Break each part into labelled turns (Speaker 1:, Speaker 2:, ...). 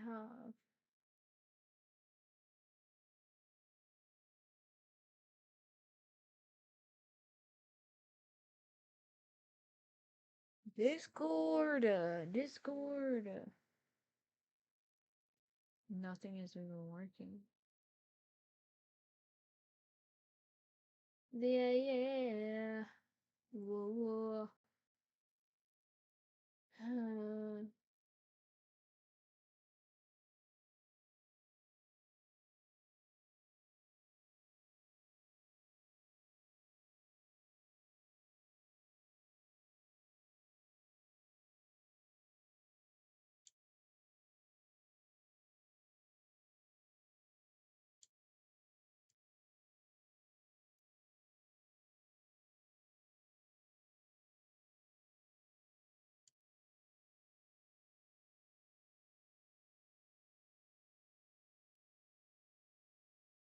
Speaker 1: tough. Discord. Nothing is even working. Yeah. Whoa.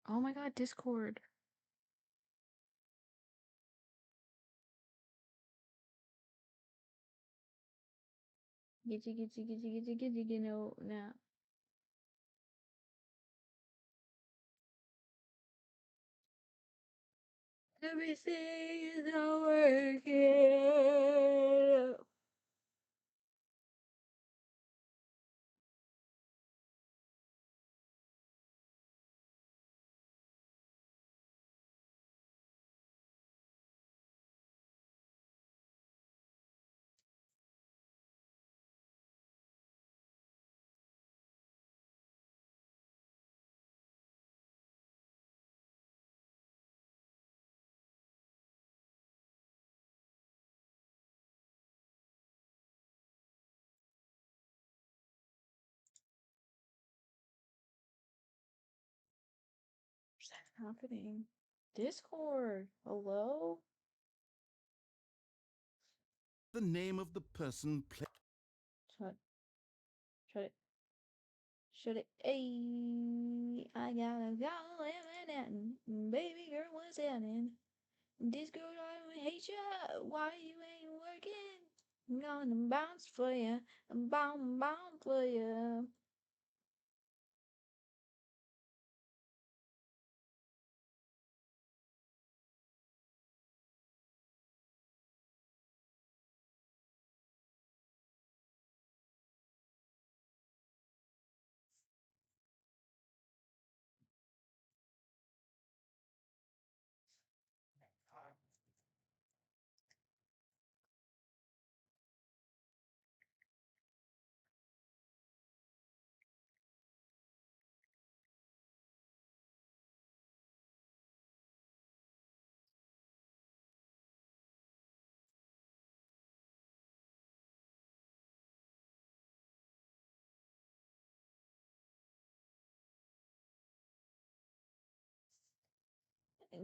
Speaker 1: Oh my god, Discord. Get you, no, now. Everything is not working. What's happening? Discord. Hello?
Speaker 2: The name of the person play.
Speaker 1: Shut. Shut it. Shut it. Hey, I gotta go living in. Baby girl, what's happening? Discord, I hate ya. Why you ain't working? I'm gonna bounce for ya. I'm bound for ya.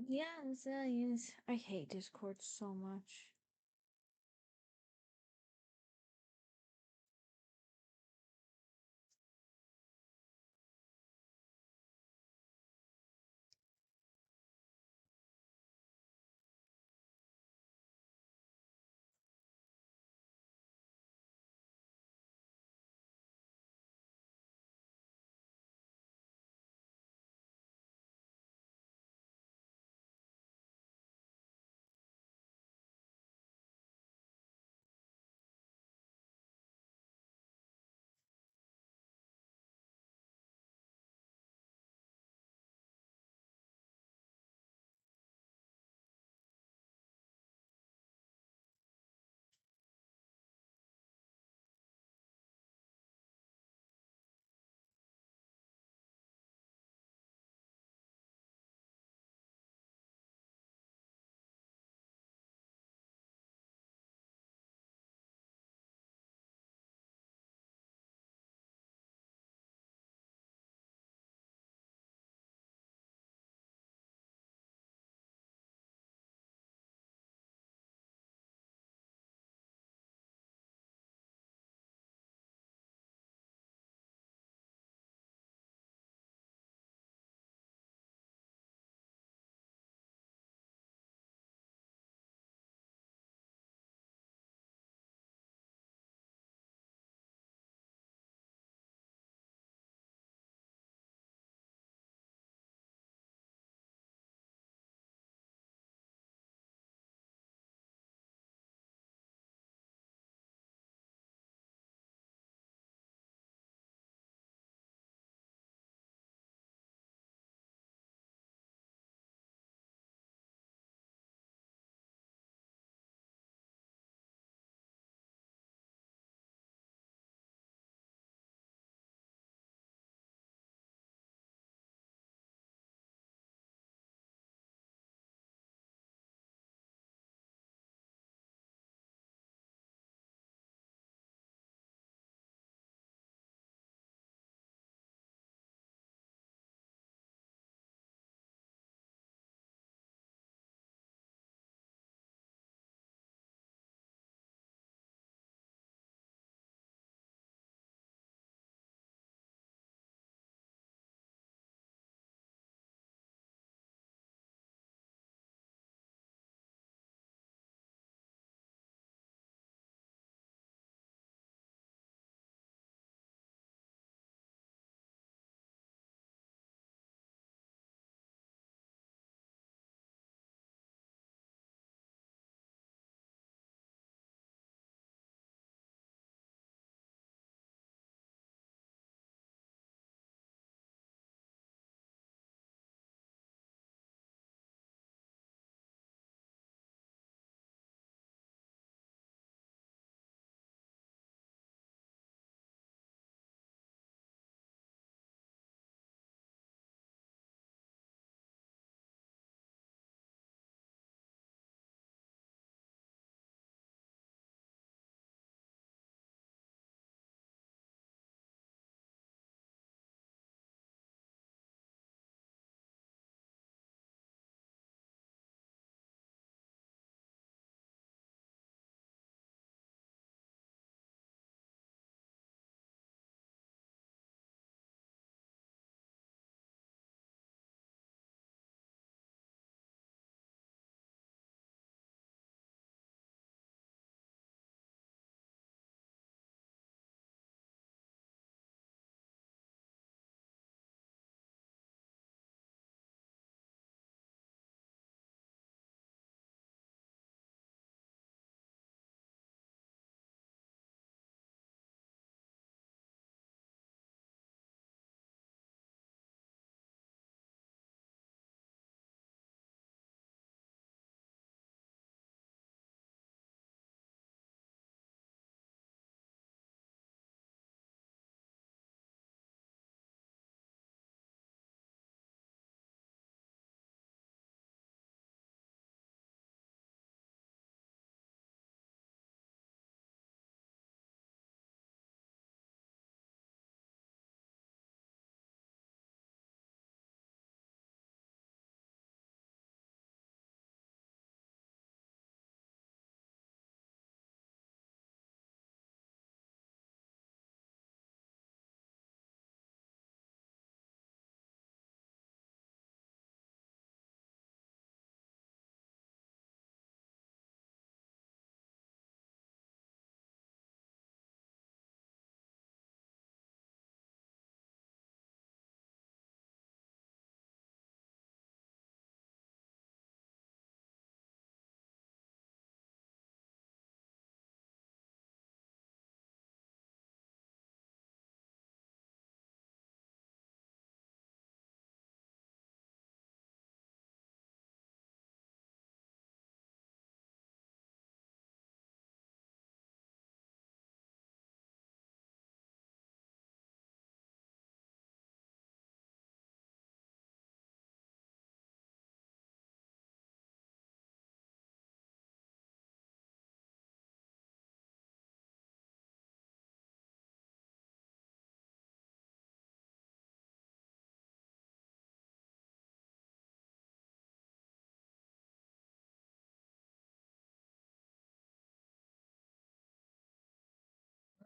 Speaker 1: Yes, yes. I hate Discord so much.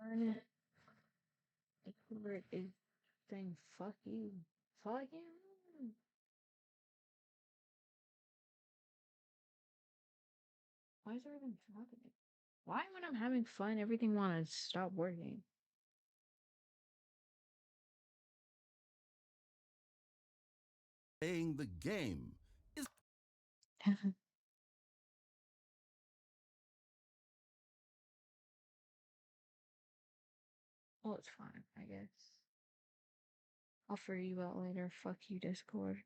Speaker 1: God. The word is saying fuck you. Fuck you. Why is everything happening? Why, when I'm having fun, everything want to stop working?
Speaker 2: Playing the game is
Speaker 1: Well, it's fine, I guess. I'll figure you out later. Fuck you, Discord.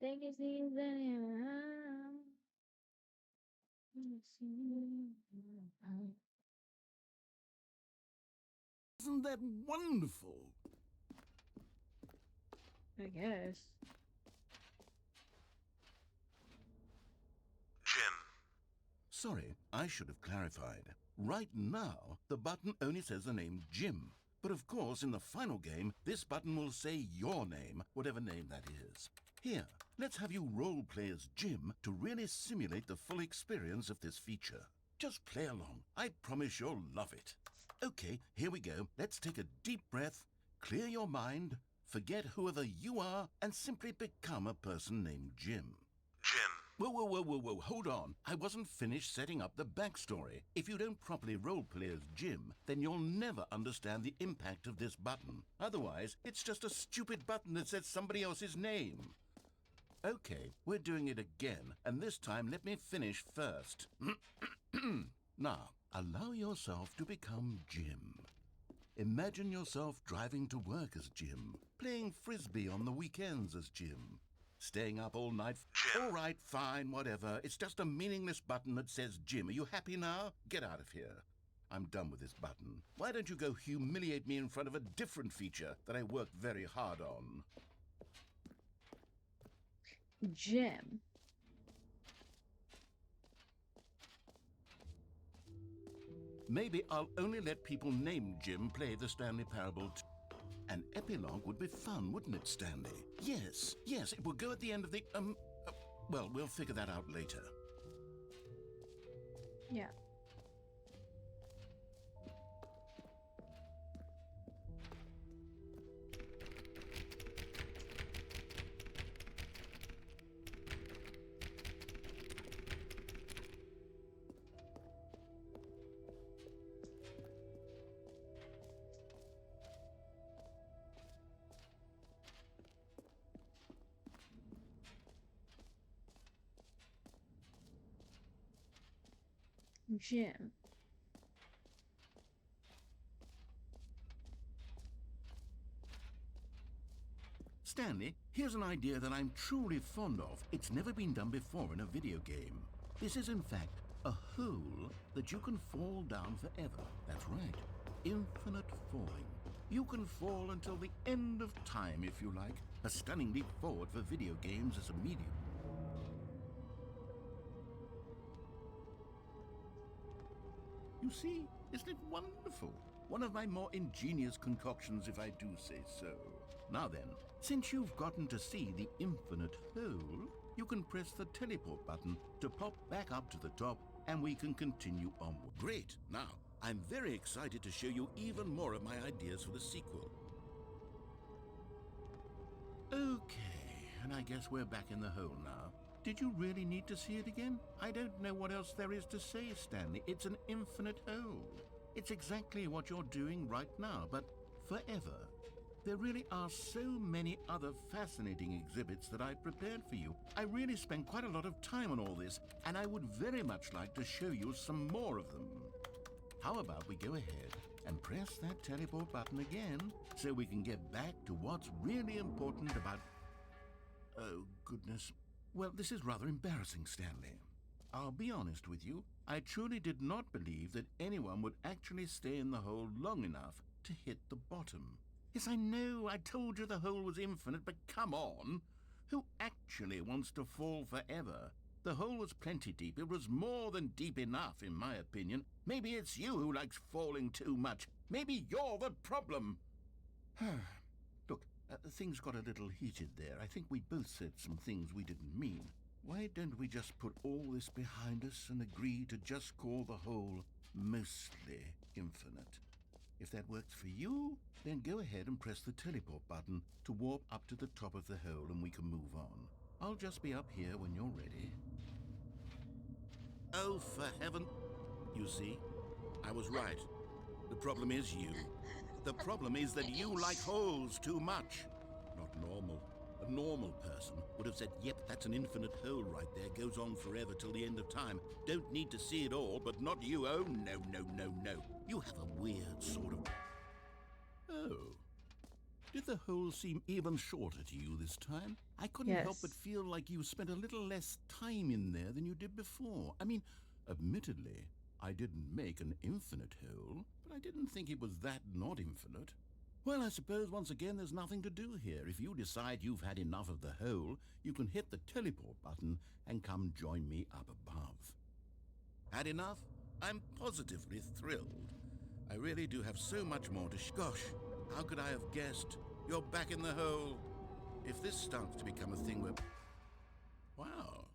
Speaker 1: Think it's easy.
Speaker 2: isn't that wonderful?
Speaker 1: I guess.
Speaker 2: Jim. Sorry, I should have clarified. Right now, the button only says the name Jim. But of course, in the final game, this button will say your name, whatever name that is. Here, let's have you role-play as Jim to really simulate the full experience of this feature. Just play along. I promise you'll love it. Okay, here we go. Let's take a deep breath, clear your mind, forget whoever you are, and simply become a person named Jim. Jim. Whoa, hold on. I wasn't finished setting up the backstory. If you don't properly roleplay as Jim, then you'll never understand the impact of this button. Otherwise, it's just a stupid button that says somebody else's name. Okay, we're doing it again, and this time let me finish first. Now, allow yourself to become Jim. Imagine yourself driving to work as Jim, playing frisbee on the weekends as Jim, staying up all night. Jim. All right, fine, whatever. It's just a meaningless button that says Jim. Are you happy now? Get out of here. I'm done with this button. Why don't you go humiliate me in front of a different feature that I worked very hard on?
Speaker 1: Jim.
Speaker 2: Maybe I'll only let people named Jim play the Stanley Parable. An epilogue would be fun, wouldn't it, Stanley? Yes, it will go at the end of the, well, we'll figure that out later.
Speaker 1: Yeah. Jim.
Speaker 2: Stanley, here's an idea that I'm truly fond of. It's never been done before in a video game. This is, in fact, a hole that you can fall down forever. That's right. Infinite falling. You can fall until the end of time, if you like. A stunning leap forward for video games as a medium. You see, isn't it wonderful? One of my more ingenious concoctions, if I do say so. Now then, since you've gotten to see the infinite hole, you can press the teleport button to pop back up to the top, and we can continue onward. Great! Now, I'm very excited to show you even more of my ideas for the sequel. Okay, and I guess we're back in the hole now. Did you really need to see it again? I don't know what else there is to say, Stanley. It's an infinite hole. It's exactly what you're doing right now, but forever. There really are so many other fascinating exhibits that I've prepared for you. I really spent quite a lot of time on all this, and I would very much like to show you some more of them. How about we go ahead and press that teleport button again so we can get back to what's really important about... Oh, goodness. Well, this is rather embarrassing, Stanley. I'll be honest with you. I truly did not believe that anyone would actually stay in the hole long enough to hit the bottom. Yes, I know, I told you the hole was infinite, but come on. Who actually wants to fall forever? The hole was plenty deep. It was more than deep enough, in my opinion. Maybe it's you who likes falling too much. Maybe you're the problem. Look, things got a little heated there. I think we both said some things we didn't mean. Why don't we just put all this behind us and agree to just call the hole mostly infinite? If that works for you, then go ahead and press the teleport button to warp up to the top of the hole and we can move on. I'll just be up here when you're ready. Oh, for heaven... You see, I was right. The problem is you. The problem is that you like holes too much. Not normal. A normal person would have said, yep, that's an infinite hole right there, goes on forever till the end of time. Don't need to see it all, but not you. Oh, no, no, no, no. You have a weird sort of... Oh. Did the hole seem even shorter to you this time? I couldn't help but feel like you spent a little less time in there than you did before. I mean, admittedly, I didn't make an infinite hole, but I didn't think it was that not infinite. Well, I suppose once again there's nothing to do here. If you decide you've had enough of the hole, you can hit the teleport button and come join me up above. Had enough? I'm positively thrilled. I really do have so much more to Gosh, how could I have guessed? You're back in the hole. If this starts to become a thing where... Wow.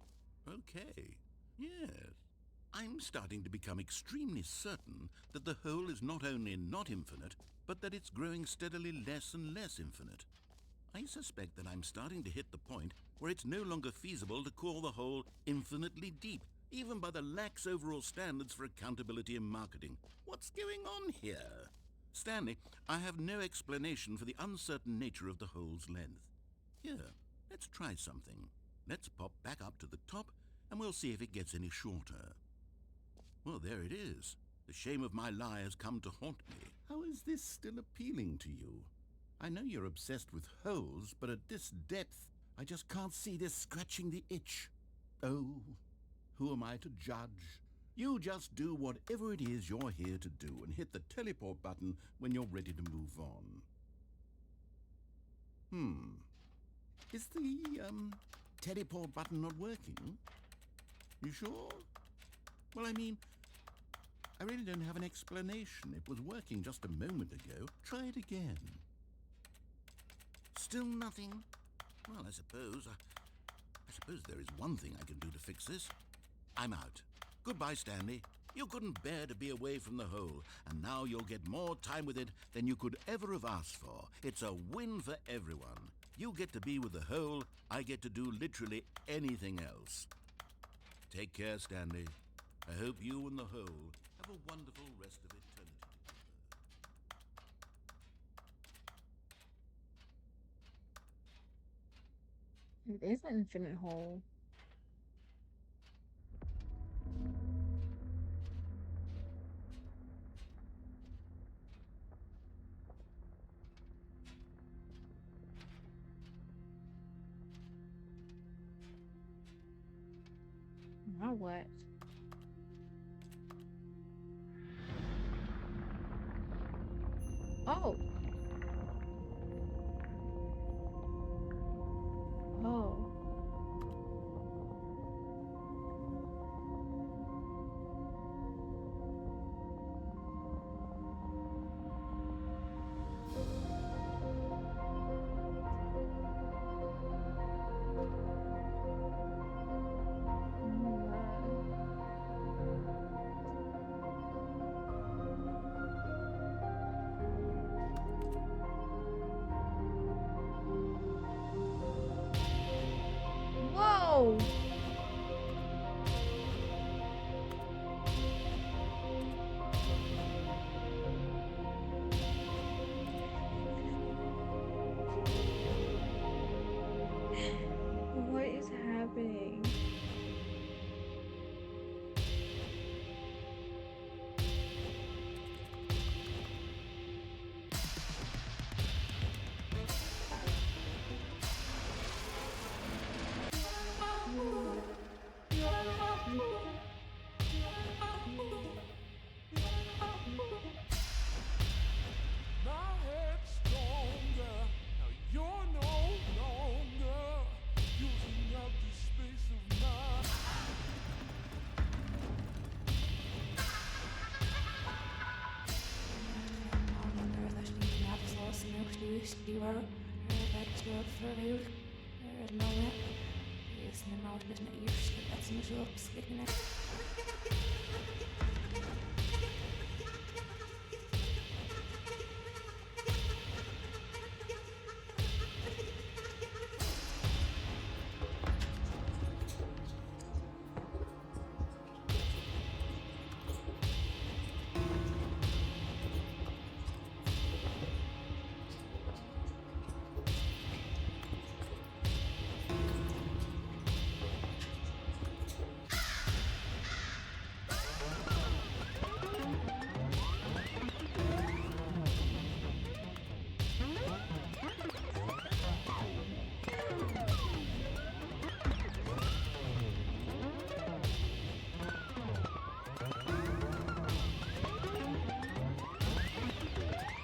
Speaker 2: Okay. Yes. I'm starting to become extremely certain that the hole is not only not infinite, but that it's growing steadily less and less infinite. I suspect that I'm starting to hit the point where it's no longer feasible to call the hole infinitely deep, even by the lax overall standards for accountability and marketing. What's going on here? Stanley, I have no explanation for the uncertain nature of the hole's length. Here, let's try something. Let's pop back up to the top, and we'll see if it gets any shorter. Well, there it is. The shame of my lie has come to haunt me. How is this still appealing to you? I know you're obsessed with holes, but at this depth, I just can't see this scratching the itch. Oh, who am I to judge? You just do whatever it is you're here to do and hit the teleport button when you're ready to move on. Is the, teleport button not working? You sure? Well, I mean, I really don't have an explanation. It was working just a moment ago. Try it again. Still nothing? Well, I suppose there is one thing I can do to fix this. I'm out. Goodbye, Stanley. You couldn't bear to be away from the hole, and now you'll get more time with it than you could ever have asked for. It's a win for everyone. You get to be with the hole, I get to do literally anything else. Take care, Stanley. I hope you and the hole have a wonderful rest of eternity together.
Speaker 1: It is an infinite hole. Now what? Oh. Oh.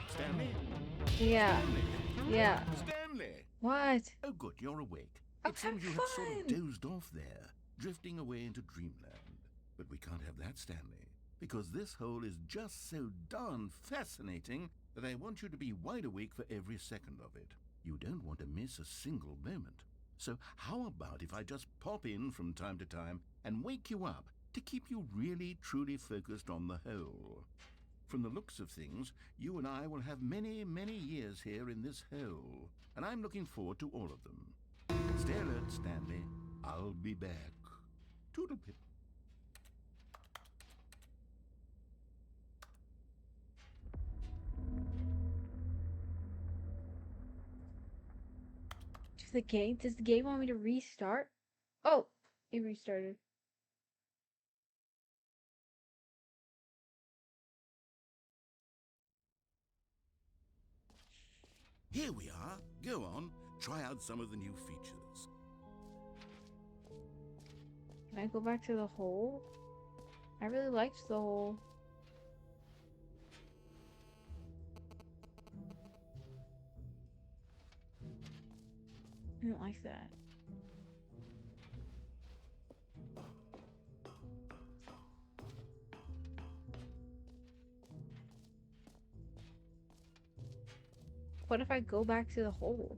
Speaker 2: Stanley?
Speaker 1: Yeah.
Speaker 2: Stanley?
Speaker 1: Yeah.
Speaker 2: Stanley!
Speaker 1: What?
Speaker 2: Oh, good, you're awake.
Speaker 1: I'm
Speaker 2: It seems you
Speaker 1: having
Speaker 2: had sort of
Speaker 1: fun.
Speaker 2: dozed off there, drifting away into dreamland. But we can't have that, Stanley, because this hole is just so darn fascinating that I want you to be wide awake for every second of it. You don't want to miss a single moment. So how about if I just pop in from time to time and wake you up to keep you really, truly focused on the hole? From the looks of things, you and I will have many, many years here in this hole, and I'm looking forward to all of them. Stay alert, Stanley. I'll be back. Toodle-pip.
Speaker 1: Does the game want me to restart? Oh, it restarted.
Speaker 2: Here we are. Go on, try out some of the new features.
Speaker 1: Can I go back to the hole? I really liked the hole. I don't like that. What if I go back to the hole?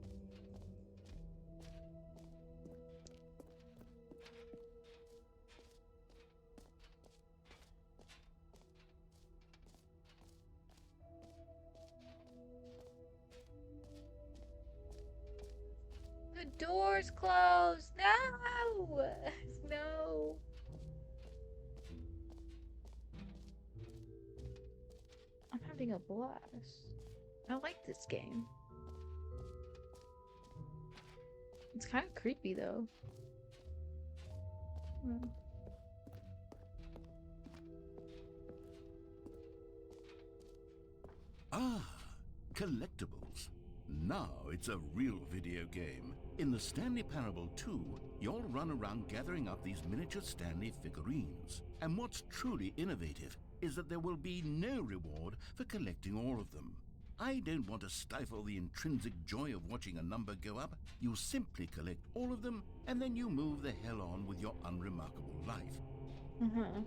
Speaker 1: The door's closed. No! No. I'm having a blast. I like this game. It's kind of creepy though. Hmm.
Speaker 2: Ah, collectibles. Now it's a real video game. In the Stanley Parable 2, you'll run around gathering up these miniature Stanley figurines. And what's truly innovative is that there will be no reward for collecting all of them. I don't want to stifle the intrinsic joy of watching a number go up. You simply collect all of them, and then you move the hell on with your unremarkable life.
Speaker 1: Uh-huh.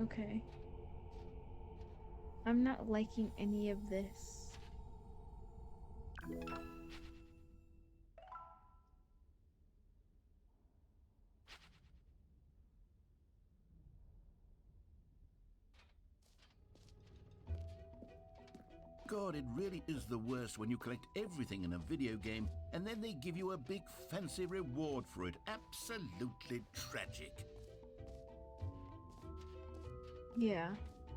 Speaker 1: Okay. I'm not liking any of this.
Speaker 2: God, it really is the worst when you collect everything in a video game and then they give you a big fancy reward for it. Absolutely tragic.
Speaker 1: Yeah,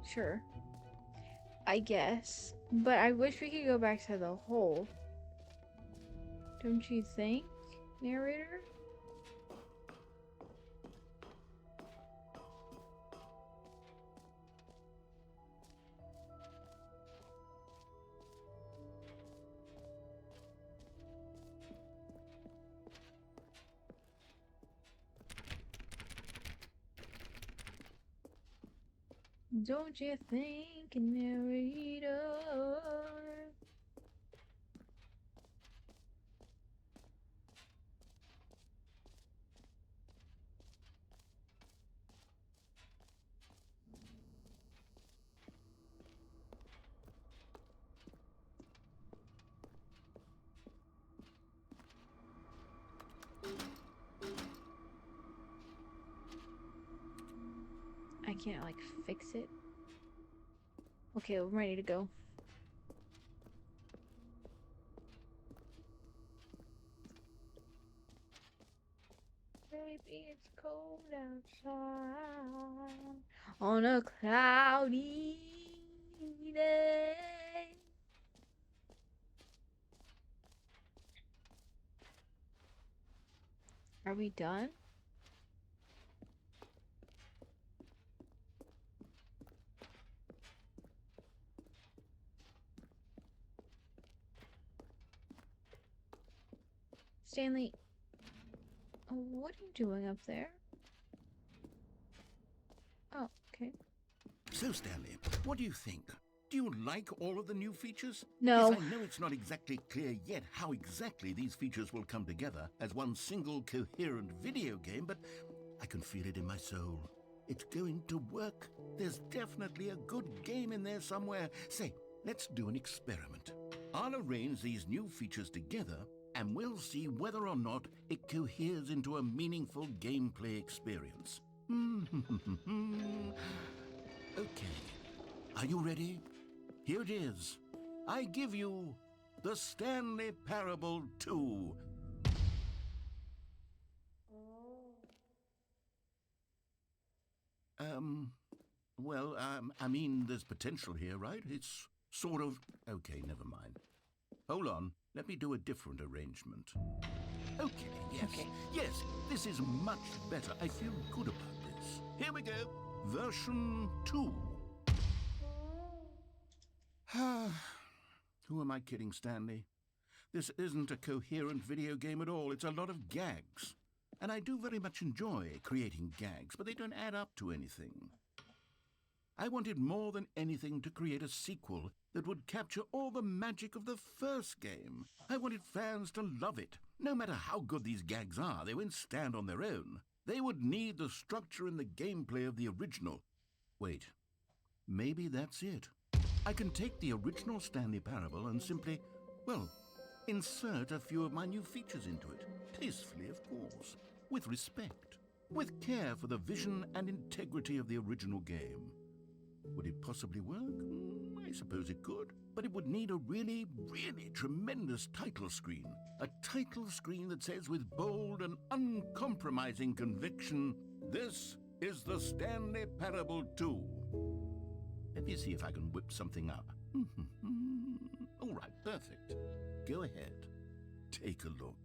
Speaker 1: sure. I guess. But I wish we could go back to the hole. Don't you think, narrator? Don't you think, narrator? can't, like, fix it. Okay, I'm ready to go. Baby, it's cold outside on a cloudy day. Are we done? Stanley, what are you doing up there? Oh, okay.
Speaker 2: So, Stanley, what do you think? Do you like all of the new features?
Speaker 1: No.
Speaker 2: Yes, I know it's not exactly clear yet how exactly these features will come together as one single coherent video game, but I can feel it in my soul. It's going to work. There's definitely a good game in there somewhere. Say, let's do an experiment. I'll arrange these new features together, and we'll see whether or not it coheres into a meaningful gameplay experience. Okay. Are you ready? Here it is. I give you the Stanley Parable 2. I mean, there's potential here, right? It's sort of... Okay, never mind. Hold on. Let me do a different arrangement. Okay, yes.
Speaker 1: Okay.
Speaker 2: Yes, this is much better. I feel good about this. Here we go. Version 2. Who am I kidding, Stanley? This isn't a coherent video game at all. It's a lot of gags. And I do very much enjoy creating gags, but they don't add up to anything. I wanted more than anything to create a sequel that would capture all the magic of the first game. I wanted fans to love it. No matter how good these gags are, they won't stand on their own. They would need the structure and the gameplay of the original. Wait, maybe that's it. I can take the original Stanley Parable and simply, well, insert a few of my new features into it. Tastefully, of course. With respect. With care for the vision and integrity of the original game. Would it possibly work? I suppose it could. But it would need a really, really tremendous title screen. A title screen that says with bold and uncompromising conviction, "This is the Stanley Parable 2. Let me see if I can whip something up. All right, perfect. Go ahead. Take a look.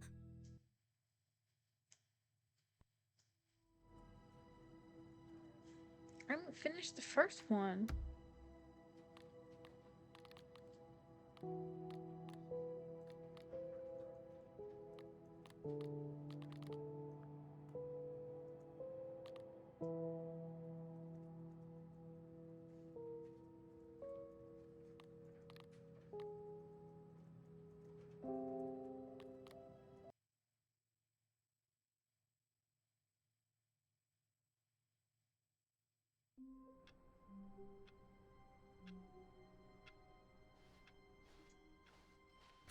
Speaker 1: I haven't finished the first one.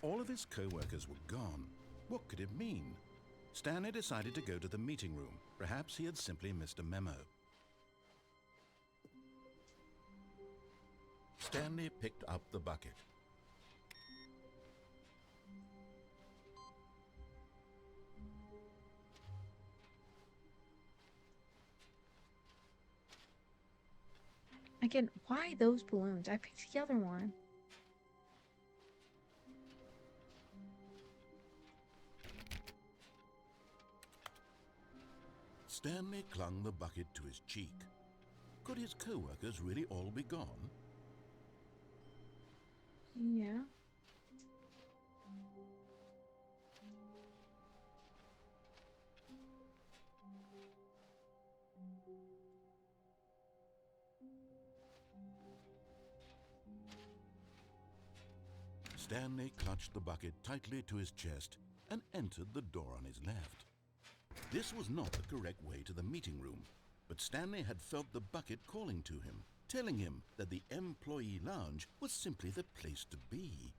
Speaker 2: All of his co-workers were gone. What could it mean? Stanley decided to go to the meeting room. Perhaps he had simply missed a memo. Stanley picked up the bucket.
Speaker 1: Again, why those balloons? I picked the other one.
Speaker 2: Stanley clung the bucket to his cheek. Could his co-workers really all be gone?
Speaker 1: Yeah.
Speaker 2: Stanley clutched the bucket tightly to his chest and entered the door on his left. This was not the correct way to the meeting room, but Stanley had felt the bucket calling to him, telling him that the employee lounge was simply the place to be.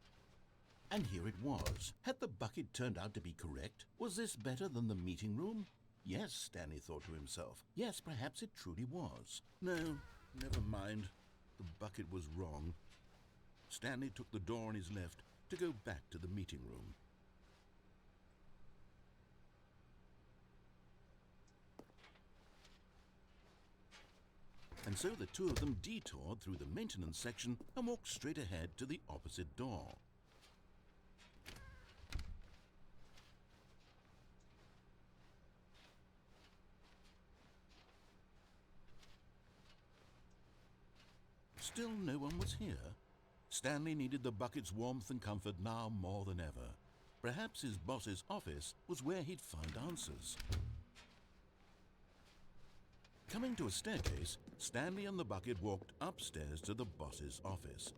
Speaker 2: And here it was. Had the bucket turned out to be correct? Was this better than the meeting room? Yes, Stanley thought to himself. Yes, perhaps it truly was. No, never mind. The bucket was wrong. Stanley took the door on his left to go back to the meeting room. And so the two of them detoured through the maintenance section and walked straight ahead to the opposite door. Still no one was here. Stanley needed the bucket's warmth and comfort now more than ever. Perhaps his boss's office was where he'd find answers. Coming to a staircase, Stanley and the bucket walked upstairs to the boss's office.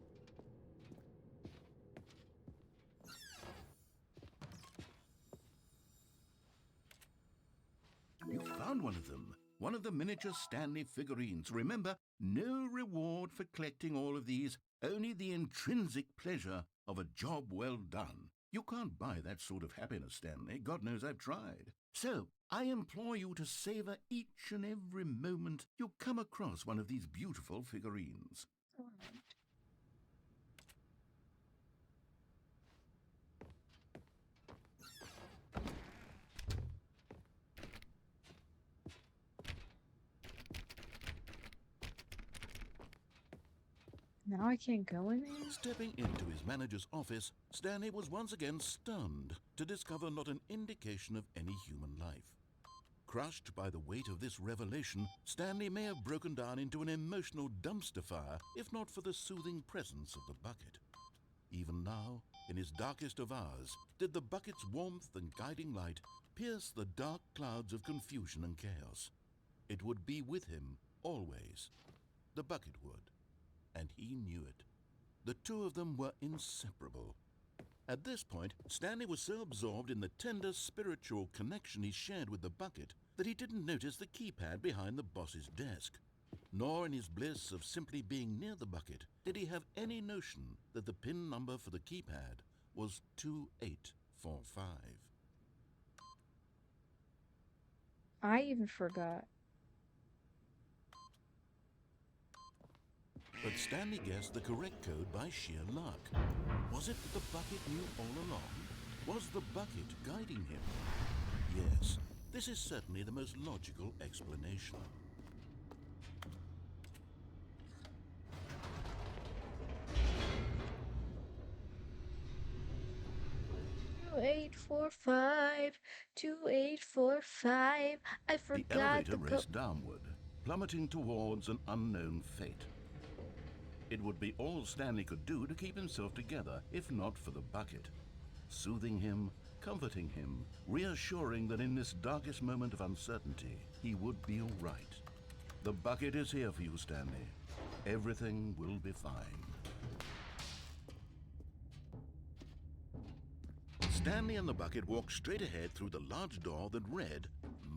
Speaker 2: You found one of them. One of the miniature Stanley figurines. Remember, no reward for collecting all of these, only the intrinsic pleasure of a job well done. You can't buy that sort of happiness, Stanley. God knows I've tried. So, I implore you to savor each and every moment you come across one of these beautiful figurines.
Speaker 1: Now I can't go in there?
Speaker 2: Stepping into his manager's office, Stanley was once again stunned to discover not an indication of any human life. Crushed by the weight of this revelation, Stanley may have broken down into an emotional dumpster fire if not for the soothing presence of the bucket. Even now, in his darkest of hours, did the bucket's warmth and guiding light pierce the dark clouds of confusion and chaos. It would be with him always. The bucket would. And he knew it. The two of them were inseparable. At this point, Stanley was so absorbed in the tender spiritual connection he shared with the bucket that he didn't notice the keypad behind the boss's desk. Nor in his bliss of simply being near the bucket did he have any notion that the PIN number for the keypad was 2845.
Speaker 1: I even forgot.
Speaker 2: But Stanley guessed the correct code by sheer luck. Was it that the bucket knew all along? Was the bucket guiding him? Yes, this is certainly the most logical explanation.
Speaker 1: Two eight four five. I
Speaker 2: The
Speaker 1: forgot
Speaker 2: elevator
Speaker 1: the
Speaker 2: raced downward, plummeting towards an unknown fate. It would be all Stanley could do to keep himself together, if not for the bucket. Soothing him, comforting him, reassuring that in this darkest moment of uncertainty, he would be all right. The bucket is here for you, Stanley. Everything will be fine. Stanley and the bucket walked straight ahead through the large door that read,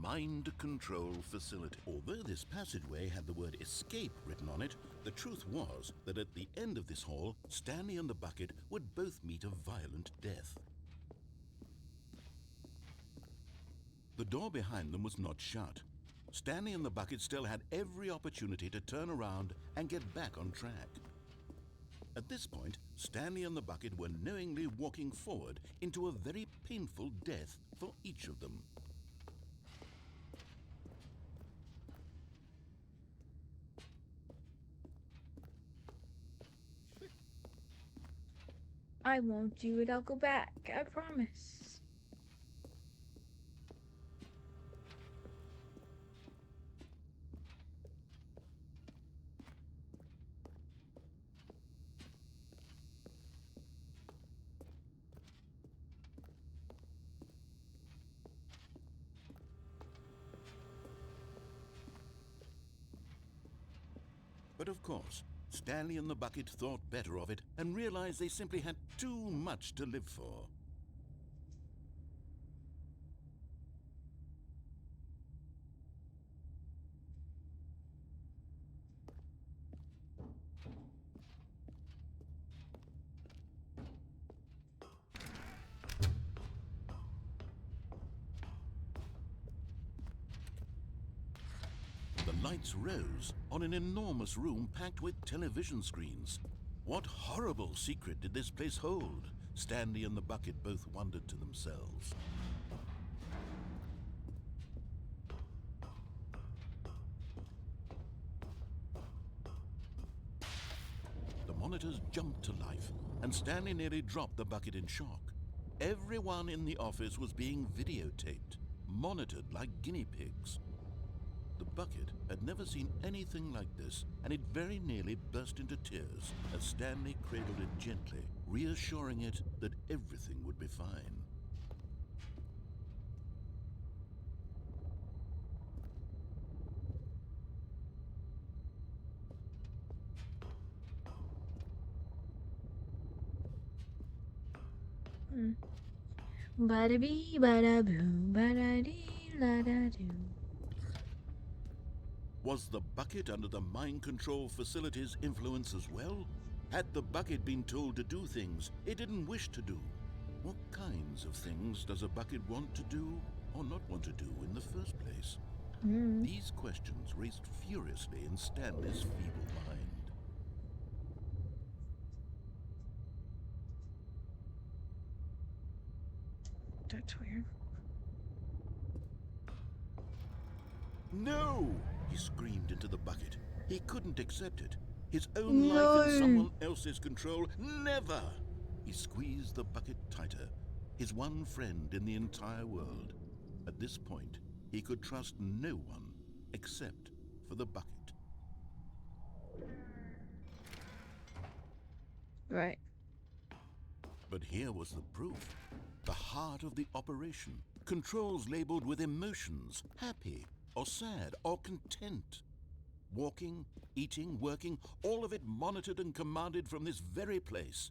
Speaker 2: Mind Control Facility. Although this passageway had the word escape written on it, the truth was that at the end of this hall, Stanley and the bucket would both meet a violent death. The door behind them was not shut. Stanley and the bucket still had every opportunity to turn around and get back on track. At this point, Stanley and the bucket were knowingly walking forward into a very painful death for each of them.
Speaker 1: I won't do it. I'll go back. I promise.
Speaker 2: But of course, Stanley and the bucket thought better of it and realized they simply had too much to live for. lights rose on an enormous room packed with television screens. What horrible secret did this place hold? Stanley and the bucket both wondered to themselves. The monitors jumped to life, and Stanley nearly dropped the bucket in shock. Everyone in the office was being videotaped, monitored like guinea pigs. The bucket had never seen anything like this, and it very nearly burst into tears as Stanley cradled it gently, reassuring it that everything would be fine.
Speaker 1: Bada bee, bada boo, bada dee, la da doo.
Speaker 2: Was the bucket under the mind control facility's influence as well? Had the bucket been told to do things it didn't wish to do? What kinds of things does a bucket want to do or not want to do in the first place? These questions raced furiously in Stanley's feeble mind.
Speaker 1: That's weird.
Speaker 2: No! He screamed into the bucket. He couldn't accept it. His own life in someone else's control, never! He squeezed the bucket tighter, his one friend in the entire world. At this point, he could trust no one except for the bucket.
Speaker 1: Right.
Speaker 2: But here was the proof. The heart of the operation. Controls labeled with emotions, happy or sad or content. Walking, eating, working, all of it monitored and commanded from this very place.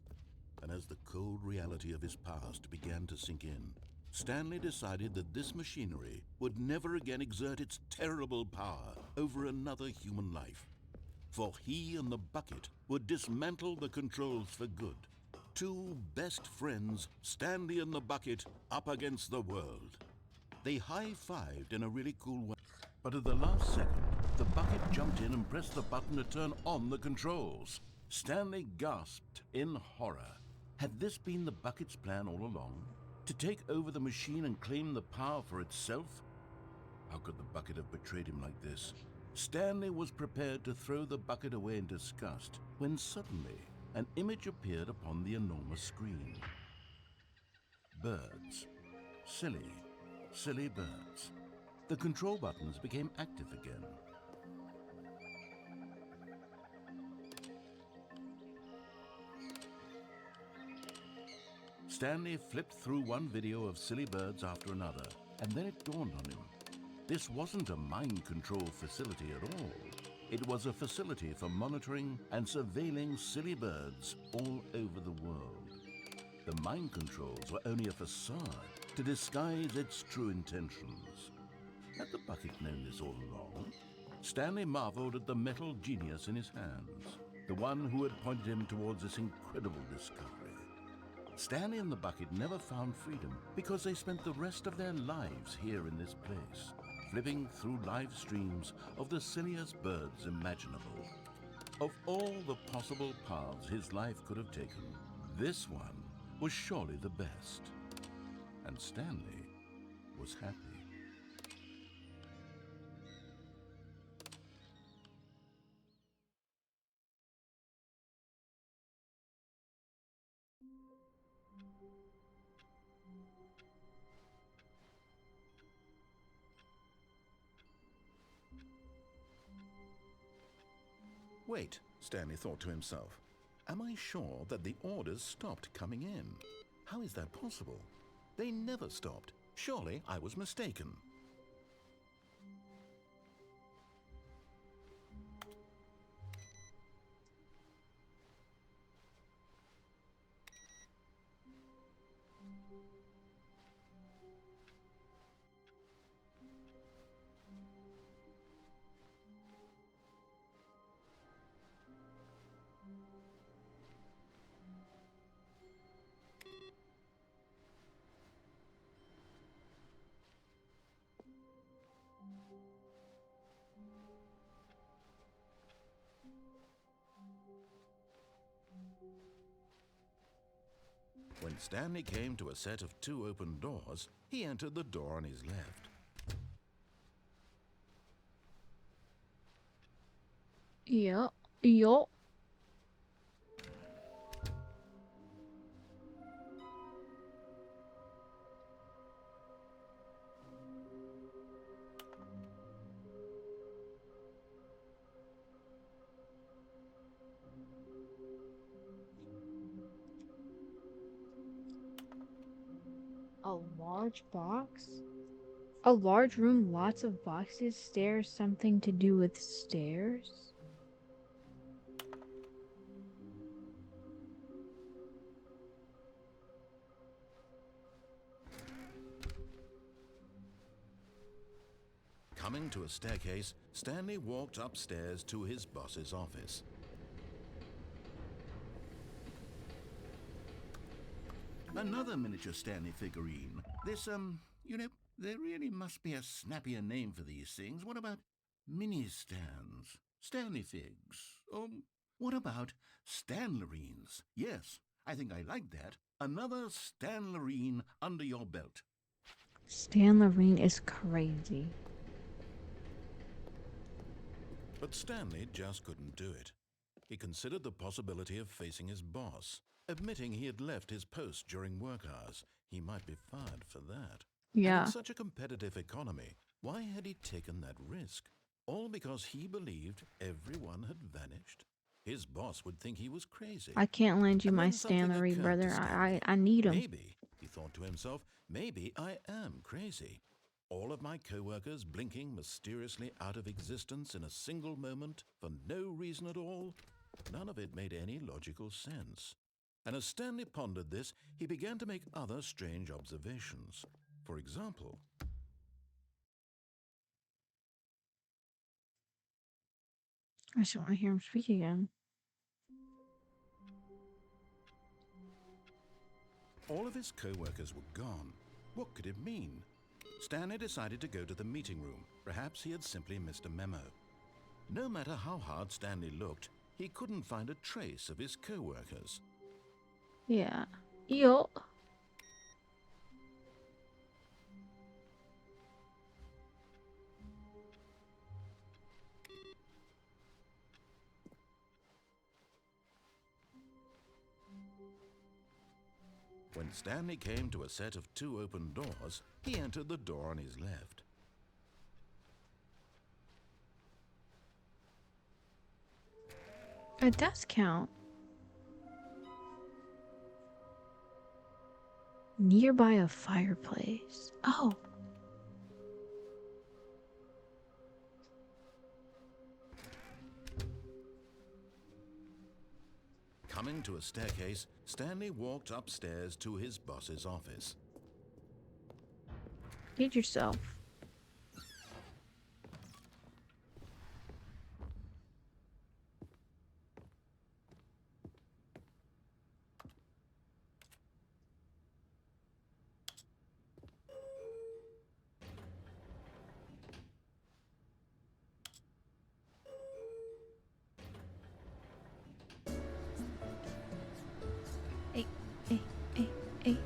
Speaker 2: And as the cold reality of his past began to sink in, Stanley decided that this machinery would never again exert its terrible power over another human life. For he and the bucket would dismantle the controls for good. Two best friends, Stanley and the bucket, up against the world. They high-fived in a really cool way. But at the last second, the bucket jumped in and pressed the button to turn on the controls. Stanley gasped in horror. Had this been the bucket's plan all along? To take over the machine and claim the power for itself? How could the bucket have betrayed him like this? Stanley was prepared to throw the bucket away in disgust when suddenly an image appeared upon the enormous screen. Birds. Silly, silly birds. The control buttons became active again. Stanley flipped through one video of silly birds after another, and then it dawned on him. This wasn't a mind control facility at all. It was a facility for monitoring and surveilling silly birds all over the world. The mind controls were only a facade to disguise its true intentions. Had the bucket known this all along? Stanley marveled at the metal genius in his hands, the one who had pointed him towards this incredible discovery. Stanley and the bucket never found freedom because they spent the rest of their lives here in this place, flipping through live streams of the silliest birds imaginable. Of all the possible paths his life could have taken, this one was surely the best. And Stanley was happy. Wait, Stanley thought to himself. Am I sure that the orders stopped coming in? How is that possible? They never stopped. Surely I was mistaken. When Stanley came to a set of 2 open doors, he entered the door on his left.
Speaker 1: Yup. Yup. A large box? A large room, lots of boxes, stairs, something to do with stairs?
Speaker 2: Coming to a staircase, Stanley walked upstairs to his boss's office. Another miniature Stanley figurine. This, there really must be a snappier name for these things. What about mini-stands? Stanley figs? What about Stanlerines? Yes, I think I like that. Another Stanlerine under your belt.
Speaker 1: Stanlerine is crazy.
Speaker 2: But Stanley just couldn't do it. He considered the possibility of facing his boss. Admitting he had left his post during work hours, he might be fired for that.
Speaker 1: Yeah.
Speaker 2: And in such a competitive economy, why had he taken that risk? All because he believed everyone had vanished? His boss would think he was crazy.
Speaker 1: I can't lend you
Speaker 2: And
Speaker 1: my
Speaker 2: then something
Speaker 1: Stanley,
Speaker 2: occurred
Speaker 1: brother.
Speaker 2: to Stanley.
Speaker 1: I need him.
Speaker 2: Maybe, he thought to himself, maybe I am crazy. All of my co-workers blinking mysteriously out of existence in a single moment for no reason at all? None of it made any logical sense. And as Stanley pondered this, he began to make other strange observations. For example,
Speaker 1: I just want to hear him speak again.
Speaker 2: all of his co-workers were gone. What could it mean? Stanley decided to go to the meeting room. Perhaps he had simply missed a memo. No matter how hard Stanley looked, he couldn't find a trace of his co-workers.
Speaker 1: Yeah. Yup.
Speaker 2: When Stanley came to a set of 2 open doors, he entered the door on his left.
Speaker 1: It does count. Nearby a fireplace. Oh.
Speaker 2: Coming to a staircase, Stanley walked upstairs to his boss's office.
Speaker 1: Feed yourself. Hey, hey, hey, hey.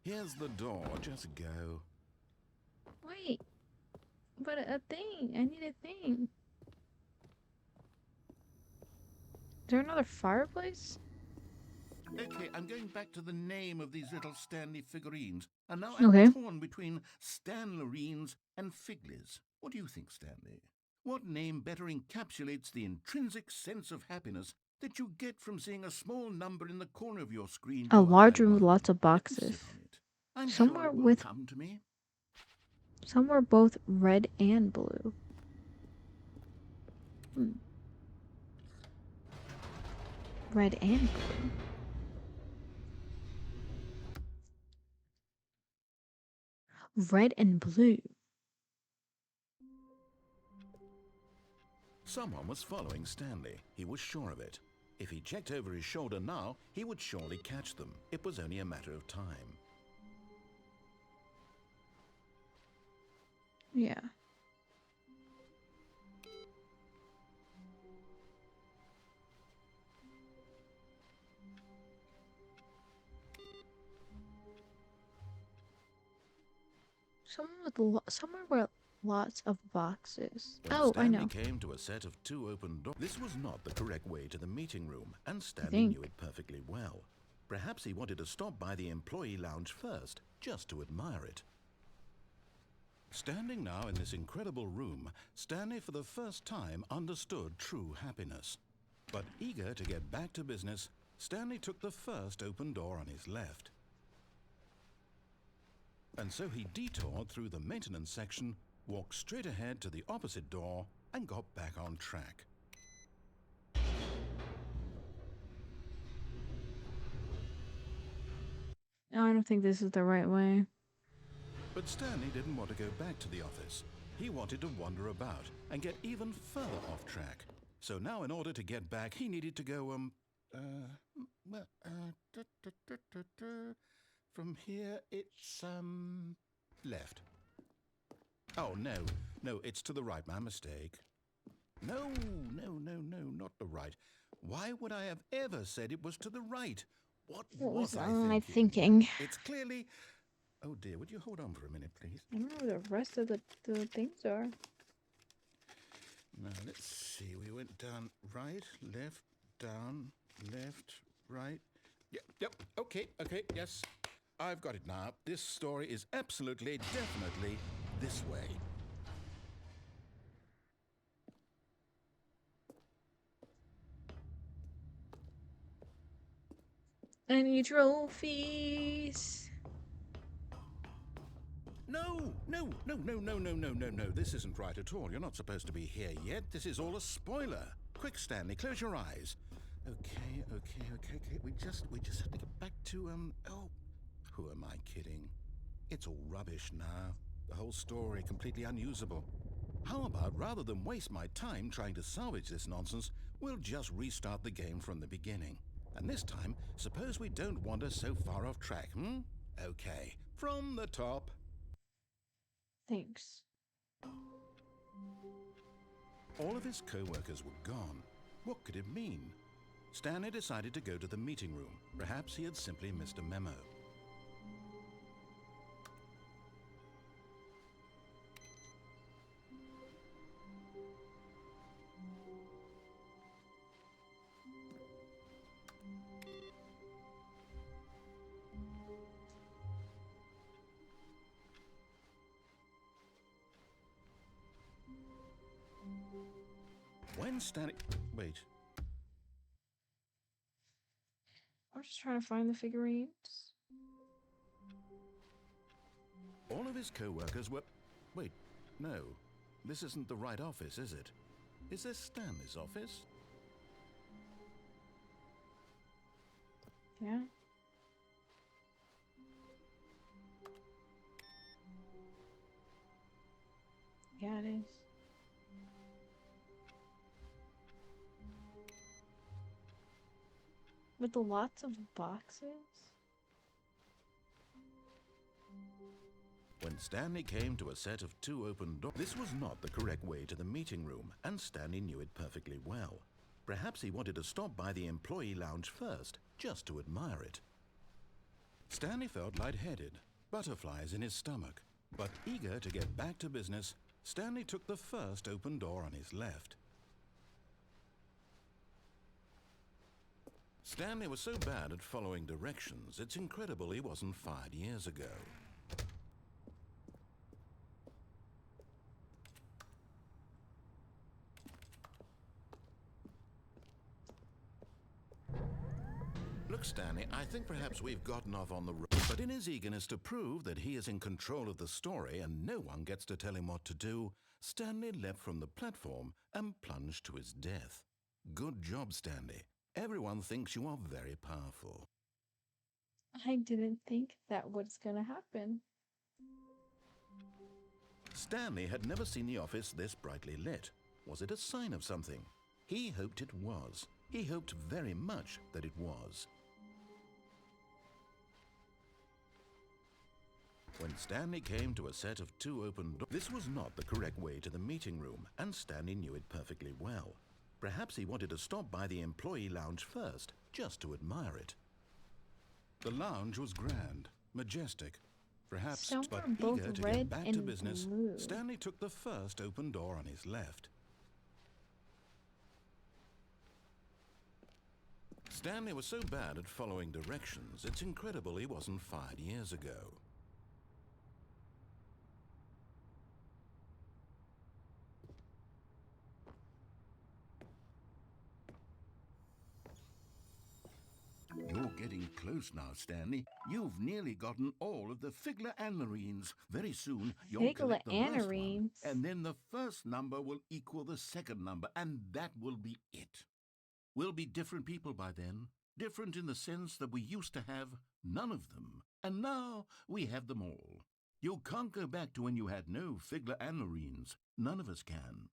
Speaker 2: Here's the door, just go.
Speaker 1: Wait. But a thing. I need a thing. Is there another fireplace?
Speaker 2: Okay, I'm going back to the name of these little Stanley figurines. And now
Speaker 1: Okay.
Speaker 2: I'm torn between Stanlerines and Figlies. What do you think, Stanley? What name better encapsulates the intrinsic sense of happiness that you get from seeing a small number in the corner of your screen?
Speaker 1: A
Speaker 2: go up
Speaker 1: large
Speaker 2: and
Speaker 1: room with
Speaker 2: down?
Speaker 1: lots of
Speaker 2: Let me
Speaker 1: boxes.
Speaker 2: sit on it. I'm
Speaker 1: Somewhere
Speaker 2: sure it will
Speaker 1: with-
Speaker 2: come to me.
Speaker 1: Some were both red and blue. Red and blue. Red and blue.
Speaker 2: Someone was following Stanley. He was sure of it. If he checked over his shoulder now, he would surely catch them. It was only a matter of time.
Speaker 1: Yeah. Somewhere with lots of boxes.
Speaker 2: When
Speaker 1: Oh, I
Speaker 2: Stanley
Speaker 1: know.
Speaker 2: came to a set of 2 open doors, this was not the correct way to the meeting room, and
Speaker 1: I
Speaker 2: Stanley
Speaker 1: think.
Speaker 2: knew it perfectly well. Perhaps he wanted to stop by the employee lounge first, just to admire it. Standing now in this incredible room, Stanley for the first time understood true happiness. But eager to get back to business, Stanley took the first open door on his left. And so he detoured through the maintenance section, walked straight ahead to the opposite door, and got back on track.
Speaker 1: No, I don't think this is the right way.
Speaker 2: But Stanley didn't want to go back to the office. He wanted to wander about and get even further off track. So now in order to get back, he needed to go, from here it's, left. Oh, no, it's to the right, my mistake. No, not the right. Why would I have ever said it was to the right? What was I
Speaker 1: my
Speaker 2: thinking?
Speaker 1: thinking?
Speaker 2: It's clearly... Oh dear, would you hold on for a minute, please?
Speaker 1: I don't know where the rest of the things are.
Speaker 2: Now, let's see. We went down right, left, down, left, right. Yep, okay, yes. I've got it now. This story is absolutely, definitely this way.
Speaker 1: Any trophies?
Speaker 2: No. This isn't right at all. You're not supposed to be here yet. This is all a spoiler. Quick, Stanley, close your eyes. Okay. We just have to get back to, oh, who am I kidding? It's all rubbish now. The whole story completely unusable. How about, rather than waste my time trying to salvage this nonsense, we'll just restart the game from the beginning. And this time, suppose we don't wander so far off track, Okay, from the top.
Speaker 1: Thanks.
Speaker 2: All of his co-workers were gone. What could it mean? Stanley decided to go to the meeting room. Perhaps he had simply missed a memo. When Stanley... Wait.
Speaker 1: I'm just trying to find the figurines.
Speaker 2: All of his co-workers were... Wait, no. This isn't the right office, is it? Is this Stanley's office?
Speaker 1: Yeah. Yeah, it is. With lots of boxes?
Speaker 2: When Stanley came to a set of 2 open doors, this was not the correct way to the meeting room, and Stanley knew it perfectly well. Perhaps he wanted to stop by the employee lounge first, just to admire it. Stanley felt lightheaded, butterflies in his stomach. But eager to get back to business, Stanley took the first open door on his left. Stanley was so bad at following directions, it's incredible he wasn't fired years ago. Look, Stanley, I think perhaps we've gotten off on the road. But in his eagerness to prove that he is in control of the story and no one gets to tell him what to do, Stanley leapt from the platform and plunged to his death. Good job, Stanley. Everyone thinks you are very powerful.
Speaker 1: I didn't think that was gonna happen.
Speaker 2: Stanley had never seen the office this brightly lit. Was it a sign of something? He hoped it was. He hoped very much that it was. When Stanley came to a set of 2 open doors, this was not the correct way to the meeting room, and Stanley knew it perfectly well. Perhaps he wanted to stop by the employee lounge first, just to admire it. The lounge was grand, majestic, perhaps,
Speaker 1: Some
Speaker 2: but
Speaker 1: are both
Speaker 2: eager to
Speaker 1: red
Speaker 2: get back to
Speaker 1: and
Speaker 2: business,
Speaker 1: blue.
Speaker 2: Stanley took the first open door on his left. Stanley was so bad at following directions, it's incredible he wasn't fired years ago. You're getting close now, Stanley. You've nearly gotten all of the Figler Anmarines. Very soon, you'll collect the worst one, and then the first number will equal the second number, and that will be it. We'll be different people by then. Different in the sense that we used to have none of them, and now we have them all. You can't go back to when you had no Figler Anmarines. None of us can.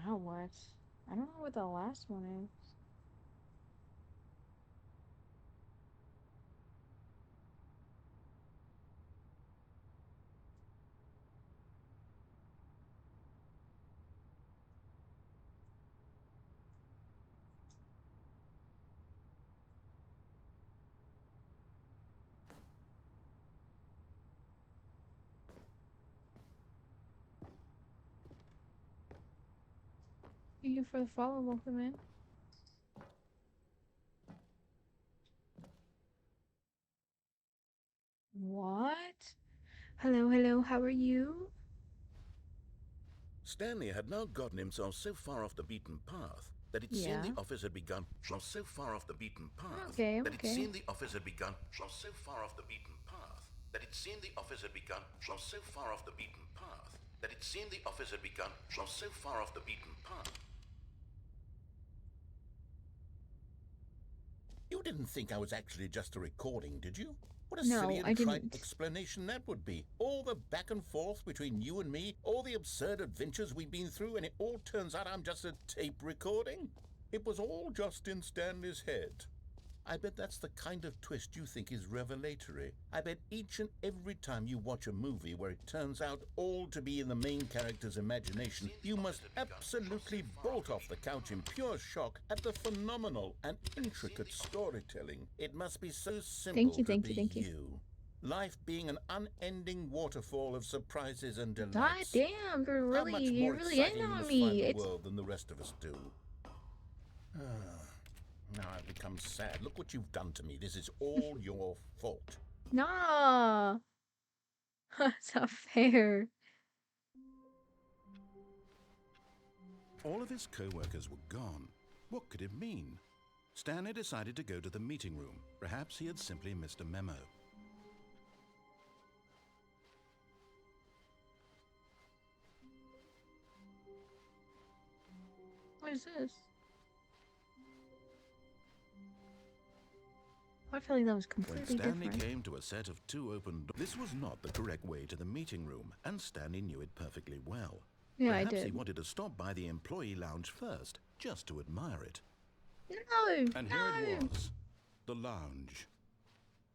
Speaker 1: Now what? I don't know what the last one is. Thank you for the follow, welcome in. What? Hello, hello, how are you?
Speaker 2: Stanley had now gotten himself so far off the beaten path that it seemed the office had begun so far off the beaten path that it seemed the office had begun so far off the beaten path that it seemed the office had begun so far off the beaten path that it seemed the office had begun so far off the beaten path. You didn't think I was actually just a recording, did you? What a silly and trite explanation that would be. All the back and forth between you and me, all the absurd adventures we've been through, and it all turns out I'm just a tape recording? It was all just in Stanley's head. I bet that's the kind of twist you think is revelatory. I bet each and every time you watch a movie where it turns out all to be in the main character's imagination, you must absolutely bolt off the couch in pure shock at the phenomenal and intricate storytelling. It must be so simple to be you. Life being an unending waterfall of surprises and delights.
Speaker 1: God damn, you're really in on me.
Speaker 2: It's world than the rest of us do. Now I've become sad. Look what you've done to me. This is all your fault.
Speaker 1: Nah. That's not fair.
Speaker 2: All of his co-workers were gone. What could it mean? Stanley decided to go to the meeting room. Perhaps he had simply missed a memo.
Speaker 1: What is this? I feel like that was completely different.
Speaker 2: When Stanley came to a set of 2 open doors, this was not the correct way to the meeting room, and Stanley knew it perfectly well.
Speaker 1: Yeah,
Speaker 2: Perhaps
Speaker 1: I did.
Speaker 2: He wanted to stop by the employee lounge first, just to admire it.
Speaker 1: No,
Speaker 2: and here it was, the lounge.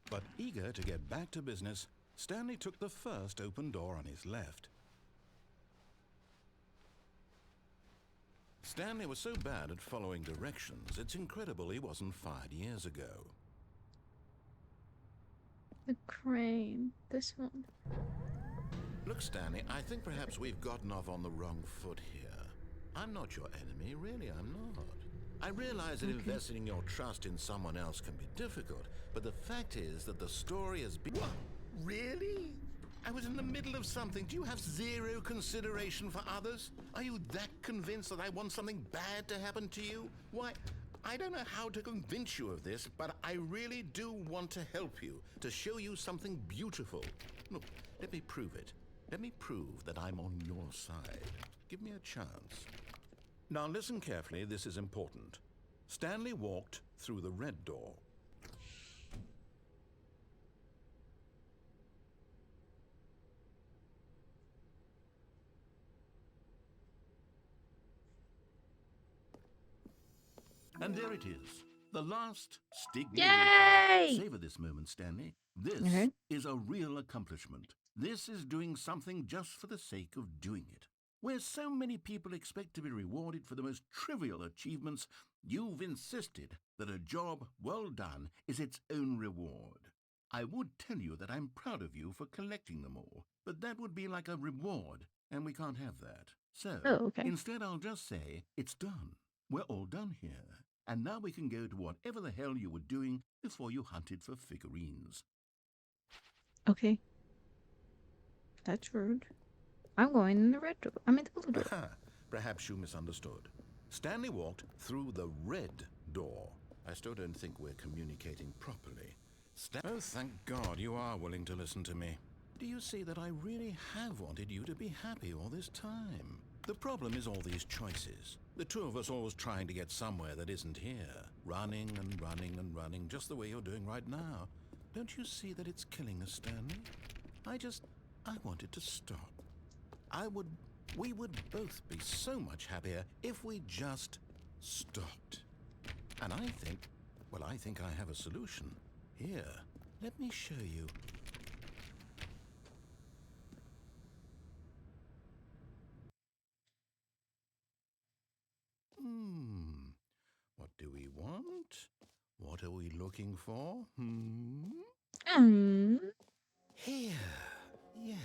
Speaker 2: But eager to get back to business, Stanley took the first open door on his left. Stanley was so bad at following directions, it's incredible he wasn't fired years ago.
Speaker 1: The crane. This one.
Speaker 2: Look, Stanley, I think perhaps we've gotten off on the wrong foot here. I'm not your enemy, really, I'm not. I realize that investing your trust in someone else can be difficult, but the fact is that the story has been... What? Really? I was in the middle of something. Do you have zero consideration for others? Are you that convinced that I want something bad to happen to you? Why, I don't know how to convince you of this, but I really do want to help you, to show you something beautiful. Look, let me prove it. Let me prove that I'm on your side. Give me a chance. Now listen carefully, this is important. Stanley walked through the red door. And there it is. The last Stigley walk.
Speaker 1: Yay!
Speaker 2: Savor this moment, Stanley. This
Speaker 1: Okay.
Speaker 2: is a real accomplishment. This is doing something just for the sake of doing it. Where so many people expect to be rewarded for the most trivial achievements, you've insisted that a job well done is its own reward. I would tell you that I'm proud of you for collecting them all, but that would be like a reward, and we can't have that. So,
Speaker 1: Oh, okay.
Speaker 2: instead I'll just say, it's done. We're all done here. And now we can go to whatever the hell you were doing before you hunted for figurines.
Speaker 1: Okay. That's rude. I'm going in the red door. I'm in the blue door.
Speaker 2: Aha, perhaps you misunderstood. Stanley walked through the red door. I still don't think we're communicating properly. Oh, thank God you are willing to listen to me. Do you see that I really have wanted you to be happy all this time? The problem is all these choices. The two of us always trying to get somewhere that isn't here. Running and running and running, just the way you're doing right now. Don't you see that it's killing us, Stanley? I wanted to stop. We would both be so much happier if we just stopped. And I think I have a solution. Here, let me show you. What do we want? What are we looking for? Here. Yes.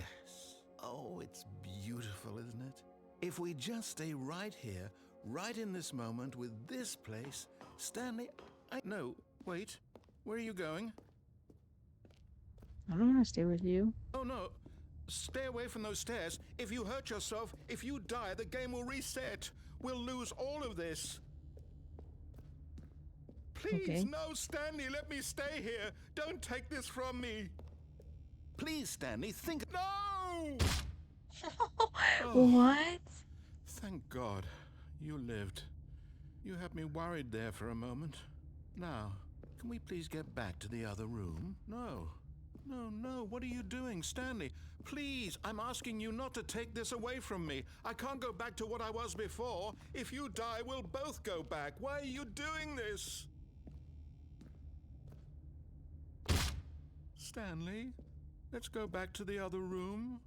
Speaker 2: Oh, it's beautiful, isn't it? If we just stay right here, right in this moment with this place, Stanley, No, wait. Where are you going?
Speaker 1: I don't want to stay with you.
Speaker 2: Oh, no. Stay away from those stairs. If you hurt yourself, if you die, the game will reset. We'll lose all of this. Please,
Speaker 1: Okay.
Speaker 2: no, Stanley, let me stay here. Don't take this from me. Please, Stanley, think. No!
Speaker 1: What?
Speaker 2: Thank God you lived. You had me worried there for a moment. Now, can we please get back to the other room? No. No, what are you doing, Stanley? Please, I'm asking you not to take this away from me. I can't go back to what I was before. If you die, we'll both go back. Why are you doing this? Stanley, let's go back to the other room.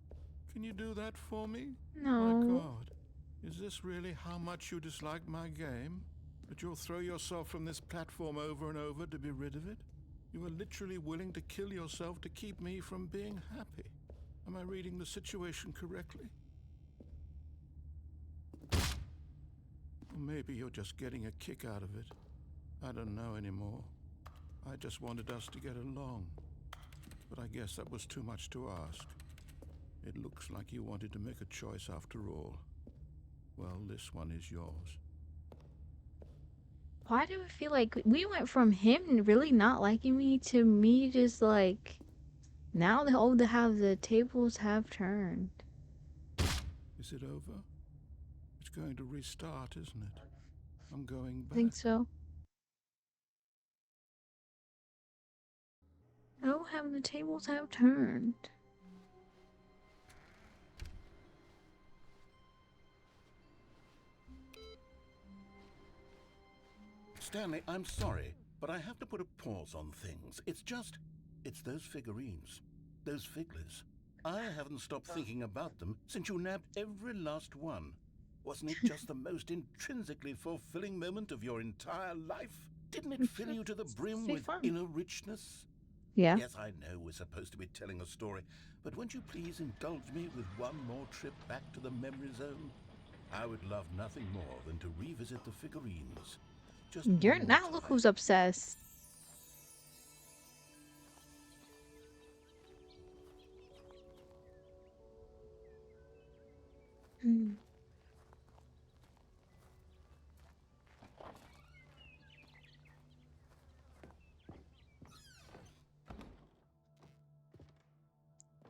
Speaker 2: Can you do that for me?
Speaker 1: No.
Speaker 2: My God, is this really how much you dislike my game? That you'll throw yourself from this platform over and over to be rid of it? You are literally willing to kill yourself to keep me from being happy. Am I reading the situation correctly? Or maybe you're just getting a kick out of it. I don't know anymore. I just wanted us to get along. But I guess that was too much to ask. It looks like you wanted to make a choice after all. Well, this one is yours.
Speaker 1: Why do I feel like we went from him really not liking me to me just like now the tables have turned.
Speaker 2: Is it over? It's going to restart, isn't it? I'm going
Speaker 1: I
Speaker 2: back.
Speaker 1: think so. Oh, have the tables have turned.
Speaker 2: Stanley, I'm sorry, but I have to put a pause on things. It's those figurines. Those figglers. I haven't stopped thinking about them since you nabbed every last one. Wasn't it just the most intrinsically fulfilling moment of your entire life? Didn't it fill you to the brim
Speaker 1: Be
Speaker 2: with
Speaker 1: fun.
Speaker 2: inner richness?
Speaker 1: Yeah.
Speaker 2: Yes, I know we're supposed to be telling a story, but won't you please indulge me with one more trip back to the memory zone? I would love nothing more than to revisit the figurines. Just
Speaker 1: You're
Speaker 2: one more
Speaker 1: now look
Speaker 2: time.
Speaker 1: who's obsessed.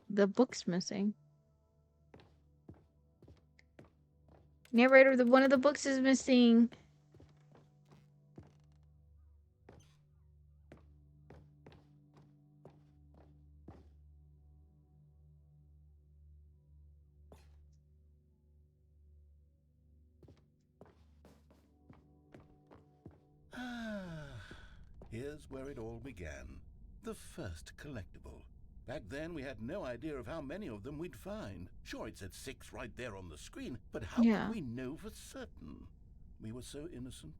Speaker 1: The book's missing. Narrator, one of the books is missing.
Speaker 2: Here's where it all began. The first collectible. Back then, we had no idea of how many of them we'd find. Sure, it said 6 right there on the screen, but how
Speaker 1: Yeah.
Speaker 2: could we know for certain? We were so innocent.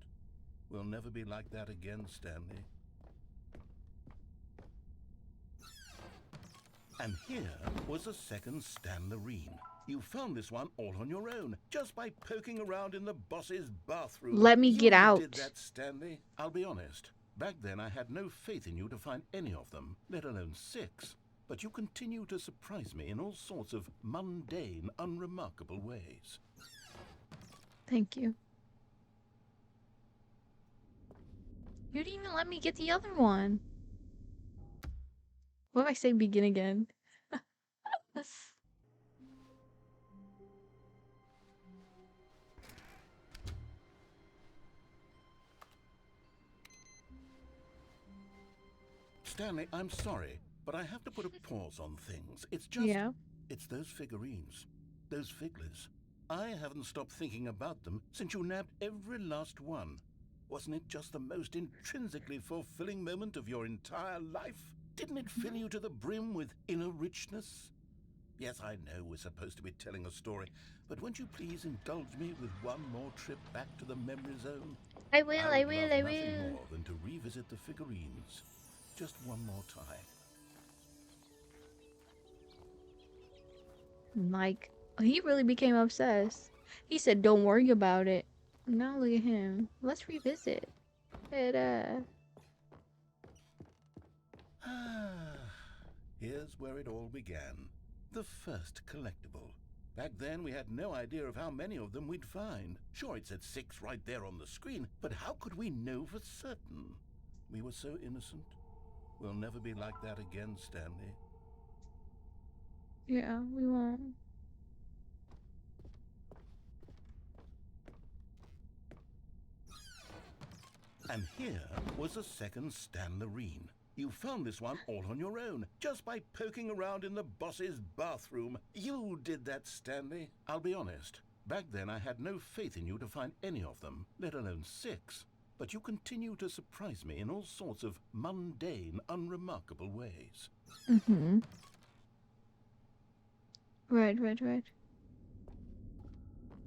Speaker 2: We'll never be like that again, Stanley. And here was a second Stanlerine. You found this one all on your own, just by poking around in the boss's bathroom.
Speaker 1: Let me get out.
Speaker 2: You did that, Stanley. I'll be honest. Back then, I had no faith in you to find any of them, let alone 6. But you continue to surprise me in all sorts of mundane, unremarkable ways.
Speaker 1: Thank you. You didn't even let me get the other one. What if I say begin again?
Speaker 2: Stanley, I'm sorry, but I have to put a pause on things. It's just...
Speaker 1: Yeah.
Speaker 2: It's those figurines. Those figglers. I haven't stopped thinking about them since you nabbed every last one. Wasn't it just the most intrinsically fulfilling moment of your entire life? Didn't it fill you to the brim with inner richness? Yes, I know we're supposed to be telling a story, but won't you please indulge me with one more trip back to the memory zone?
Speaker 1: I will,
Speaker 2: I
Speaker 1: will.
Speaker 2: nothing more than to revisit the figurines. Just one more time.
Speaker 1: Like, he really became obsessed. He said, don't worry about it. Now look at him. Let's revisit. Here's
Speaker 2: where it all began. The first collectible. Back then, we had no idea of how many of them we'd find. Sure, it said 6 right there on the screen, but how could we know for certain? We were so innocent. We'll never be like that again, Stanley.
Speaker 1: Yeah, we won't.
Speaker 2: And here was a second Stanlerine. You found this one all on your own, just by poking around in the boss's bathroom. You did that, Stanley. I'll be honest. Back then, I had no faith in you to find any of them, let alone 6. But you continue to surprise me in all sorts of mundane, unremarkable ways.
Speaker 1: Mm-hmm. Right.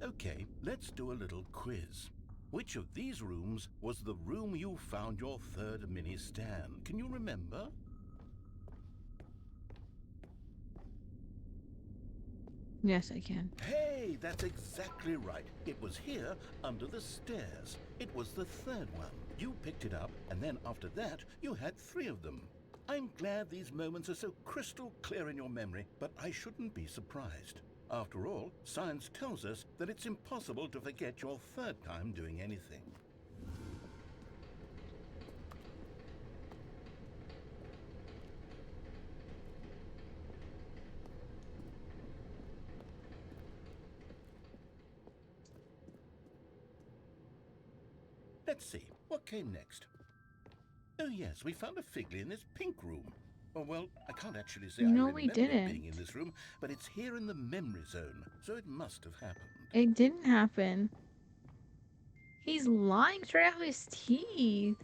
Speaker 2: Okay, let's do a little quiz. Which of these rooms was the room you found your third mini Stan? Can you remember?
Speaker 1: Yes, I can.
Speaker 2: Hey, that's exactly right. It was here, under the stairs. It was the third one. You picked it up, and then after that, you had 3 of them. I'm glad these moments are so crystal clear in your memory, but I shouldn't be surprised. After all, science tells us that it's impossible to forget your third time doing anything. Let's see, what came next? Oh yes, we found a Figley in this pink room. Oh, well, I can't actually say I remember
Speaker 1: we didn't.
Speaker 2: being in this room, but it's here in the memory zone, so it must have happened.
Speaker 1: It didn't happen. He's lying straight out of his teeth.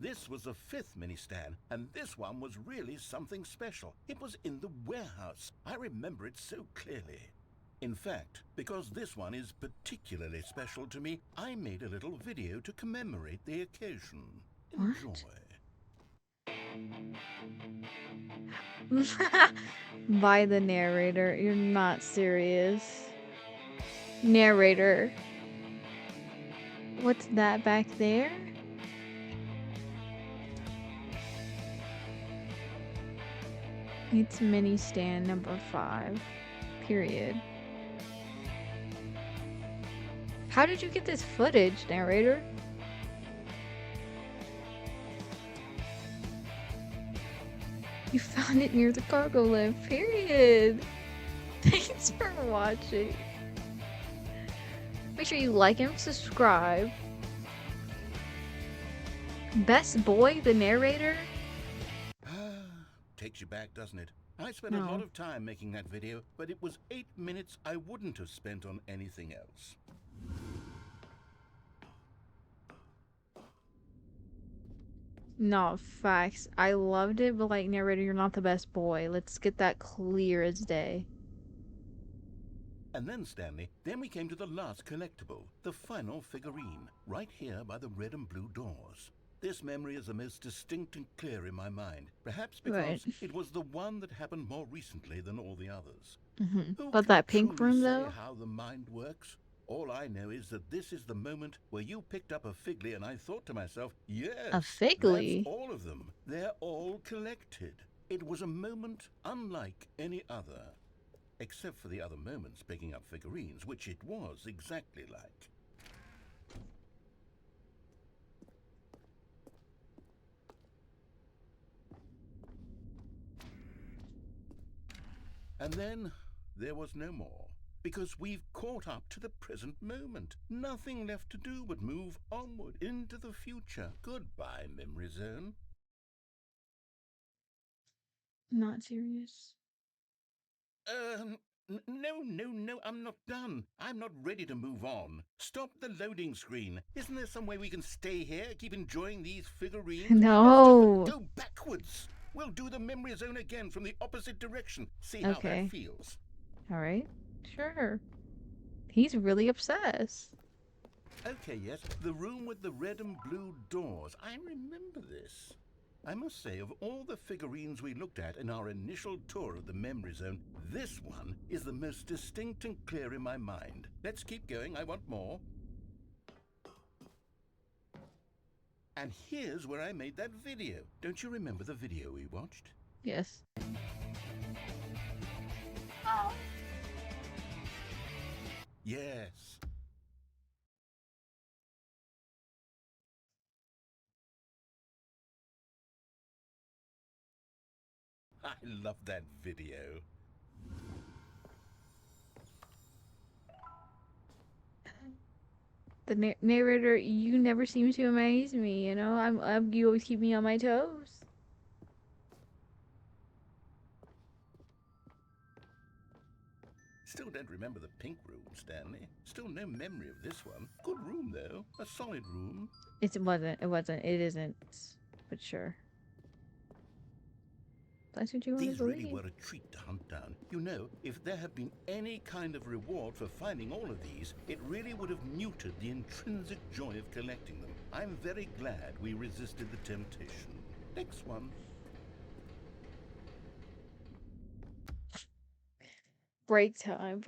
Speaker 2: This was the 5th mini Stan, and this one was really something special. It was in the warehouse. I remember it so clearly. In fact, because this one is particularly special to me, I made a little video to commemorate the occasion. Enjoy.
Speaker 1: By the narrator. You're not serious. Narrator. What's that back there? It's mini stand number 5. Period. How did you get this footage, narrator? You found it near the cargo lift, period. Thanks for watching. Make sure you like and subscribe. Best boy, the narrator?
Speaker 2: Takes you back, doesn't it? I spent a
Speaker 1: No.
Speaker 2: lot of time making that video, but it was 8 minutes I wouldn't have spent on anything else.
Speaker 1: No, facts. I loved it, but like, narrator, you're not the best boy. Let's get that clear as day.
Speaker 2: And then, Stanley, then we came to the last collectible, the final figurine, right here by the red and blue doors. This memory is the most distinct and clear in my mind, perhaps
Speaker 1: Right.
Speaker 2: because it was the one that happened more recently than all the others. Who
Speaker 1: But
Speaker 2: can
Speaker 1: that pink
Speaker 2: truly
Speaker 1: room,
Speaker 2: say
Speaker 1: though?
Speaker 2: how the mind works? All I know is that this is the moment where you picked up a Figley and I thought to myself,
Speaker 1: A
Speaker 2: yes, that's
Speaker 1: Figley?
Speaker 2: all of them. They're all collected. It was a moment unlike any other. Except for the other moments picking up figurines, which it was exactly like. And then there was no more. Because we've caught up to the present moment. Nothing left to do but move onward into the future. Goodbye, memory zone.
Speaker 1: Not serious.
Speaker 2: No, I'm not done. I'm not ready to move on. Stop the loading screen. Isn't there some way we can stay here, keep enjoying these figurines?
Speaker 1: No.
Speaker 2: Go backwards. We'll do the memory zone again from the opposite direction. See how that
Speaker 1: Okay.
Speaker 2: feels.
Speaker 1: Alright. Sure. He's really obsessed.
Speaker 2: Okay, yes, the room with the red and blue doors. I remember this. I must say, of all the figurines we looked at in our initial tour of the memory zone, this one is the most distinct and clear in my mind. Let's keep going, I want more. And here's where I made that video. Don't you remember the video we watched?
Speaker 1: Yes.
Speaker 2: Yes. I love that video.
Speaker 1: The narrator, you never seem to amaze me, you know? You always keep me on my toes.
Speaker 2: Still don't remember the pink room, Stanley. Still no memory of this one. Good room, though. A solid room.
Speaker 1: It isn't. But sure. That's what you want to
Speaker 2: These really
Speaker 1: believe.
Speaker 2: were a treat to hunt down. You know, if there had been any kind of reward for finding all of these, it really would have muted the intrinsic joy of collecting them. I'm very glad we resisted the temptation. Next one.
Speaker 1: Break time.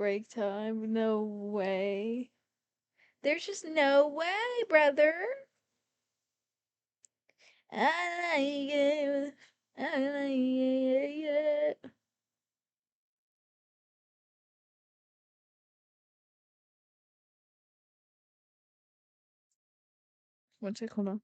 Speaker 1: No way. There's just no way, brother. I like it. I like it. One sec, hold on.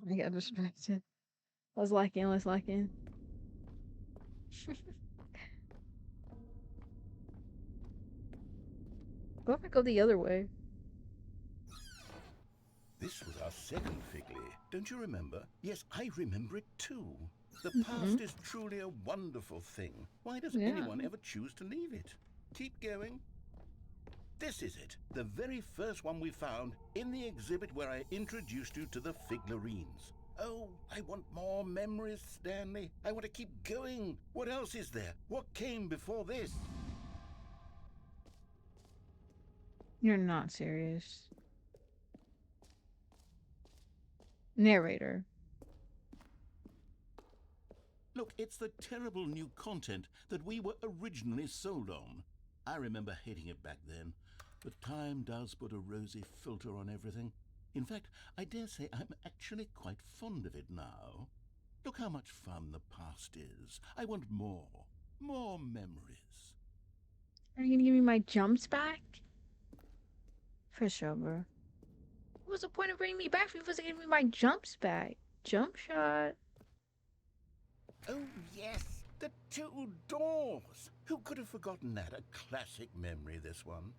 Speaker 1: I got distracted. Let's lock in. Let's lock in. What if I go the other way?
Speaker 2: This was our second Figley. Don't you remember? Yes, I remember it too. The
Speaker 1: Mm-hmm.
Speaker 2: past is truly a wonderful thing. Why does
Speaker 1: Yeah.
Speaker 2: anyone ever choose to leave it? Keep going. This is it, the very first one we found in the exhibit where I introduced you to the figlarines. Oh, I want more memories, Stanley. I want to keep going. What else is there? What came before this?
Speaker 1: You're not serious. Narrator.
Speaker 2: Look, it's the terrible new content that we were originally sold on. I remember hating it back then, but time does put a rosy filter on everything. In fact, I dare say I'm actually quite fond of it now. Look how much fun the past is. I want more. More memories.
Speaker 1: Are you gonna give me my jumps back? For sure, bro. What was the point of bringing me back if you wasn't giving me my jumps back? Jump shot.
Speaker 2: Oh, yes, the two doors. Who could have forgotten that? A classic memory, this one.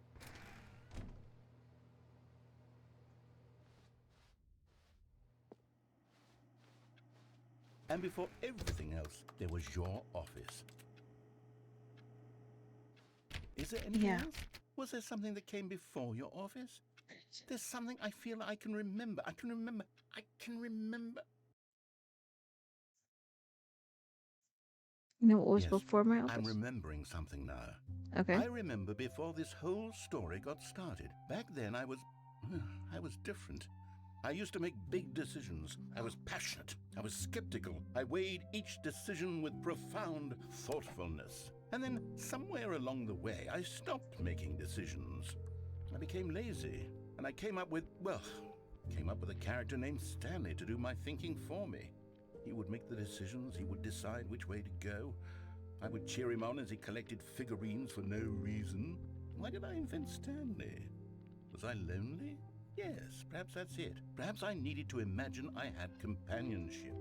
Speaker 2: And before everything else, there was your office. Is there anything
Speaker 1: Yeah.
Speaker 2: else? Was there something that came before your office? There's something I feel I can remember. I can remember.
Speaker 1: You know what was
Speaker 2: Yes,
Speaker 1: before my
Speaker 2: I'm
Speaker 1: office?
Speaker 2: remembering something now.
Speaker 1: Okay.
Speaker 2: I remember before this whole story got started. Back then I was different. I used to make big decisions. I was passionate. I was skeptical. I weighed each decision with profound thoughtfulness. And then somewhere along the way, I stopped making decisions. I became lazy. And I came up with a character named Stanley to do my thinking for me. He would make the decisions. He would decide which way to go. I would cheer him on as he collected figurines for no reason. Why did I invent Stanley? Was I lonely? Yes, perhaps that's it. Perhaps I needed to imagine I had companionship.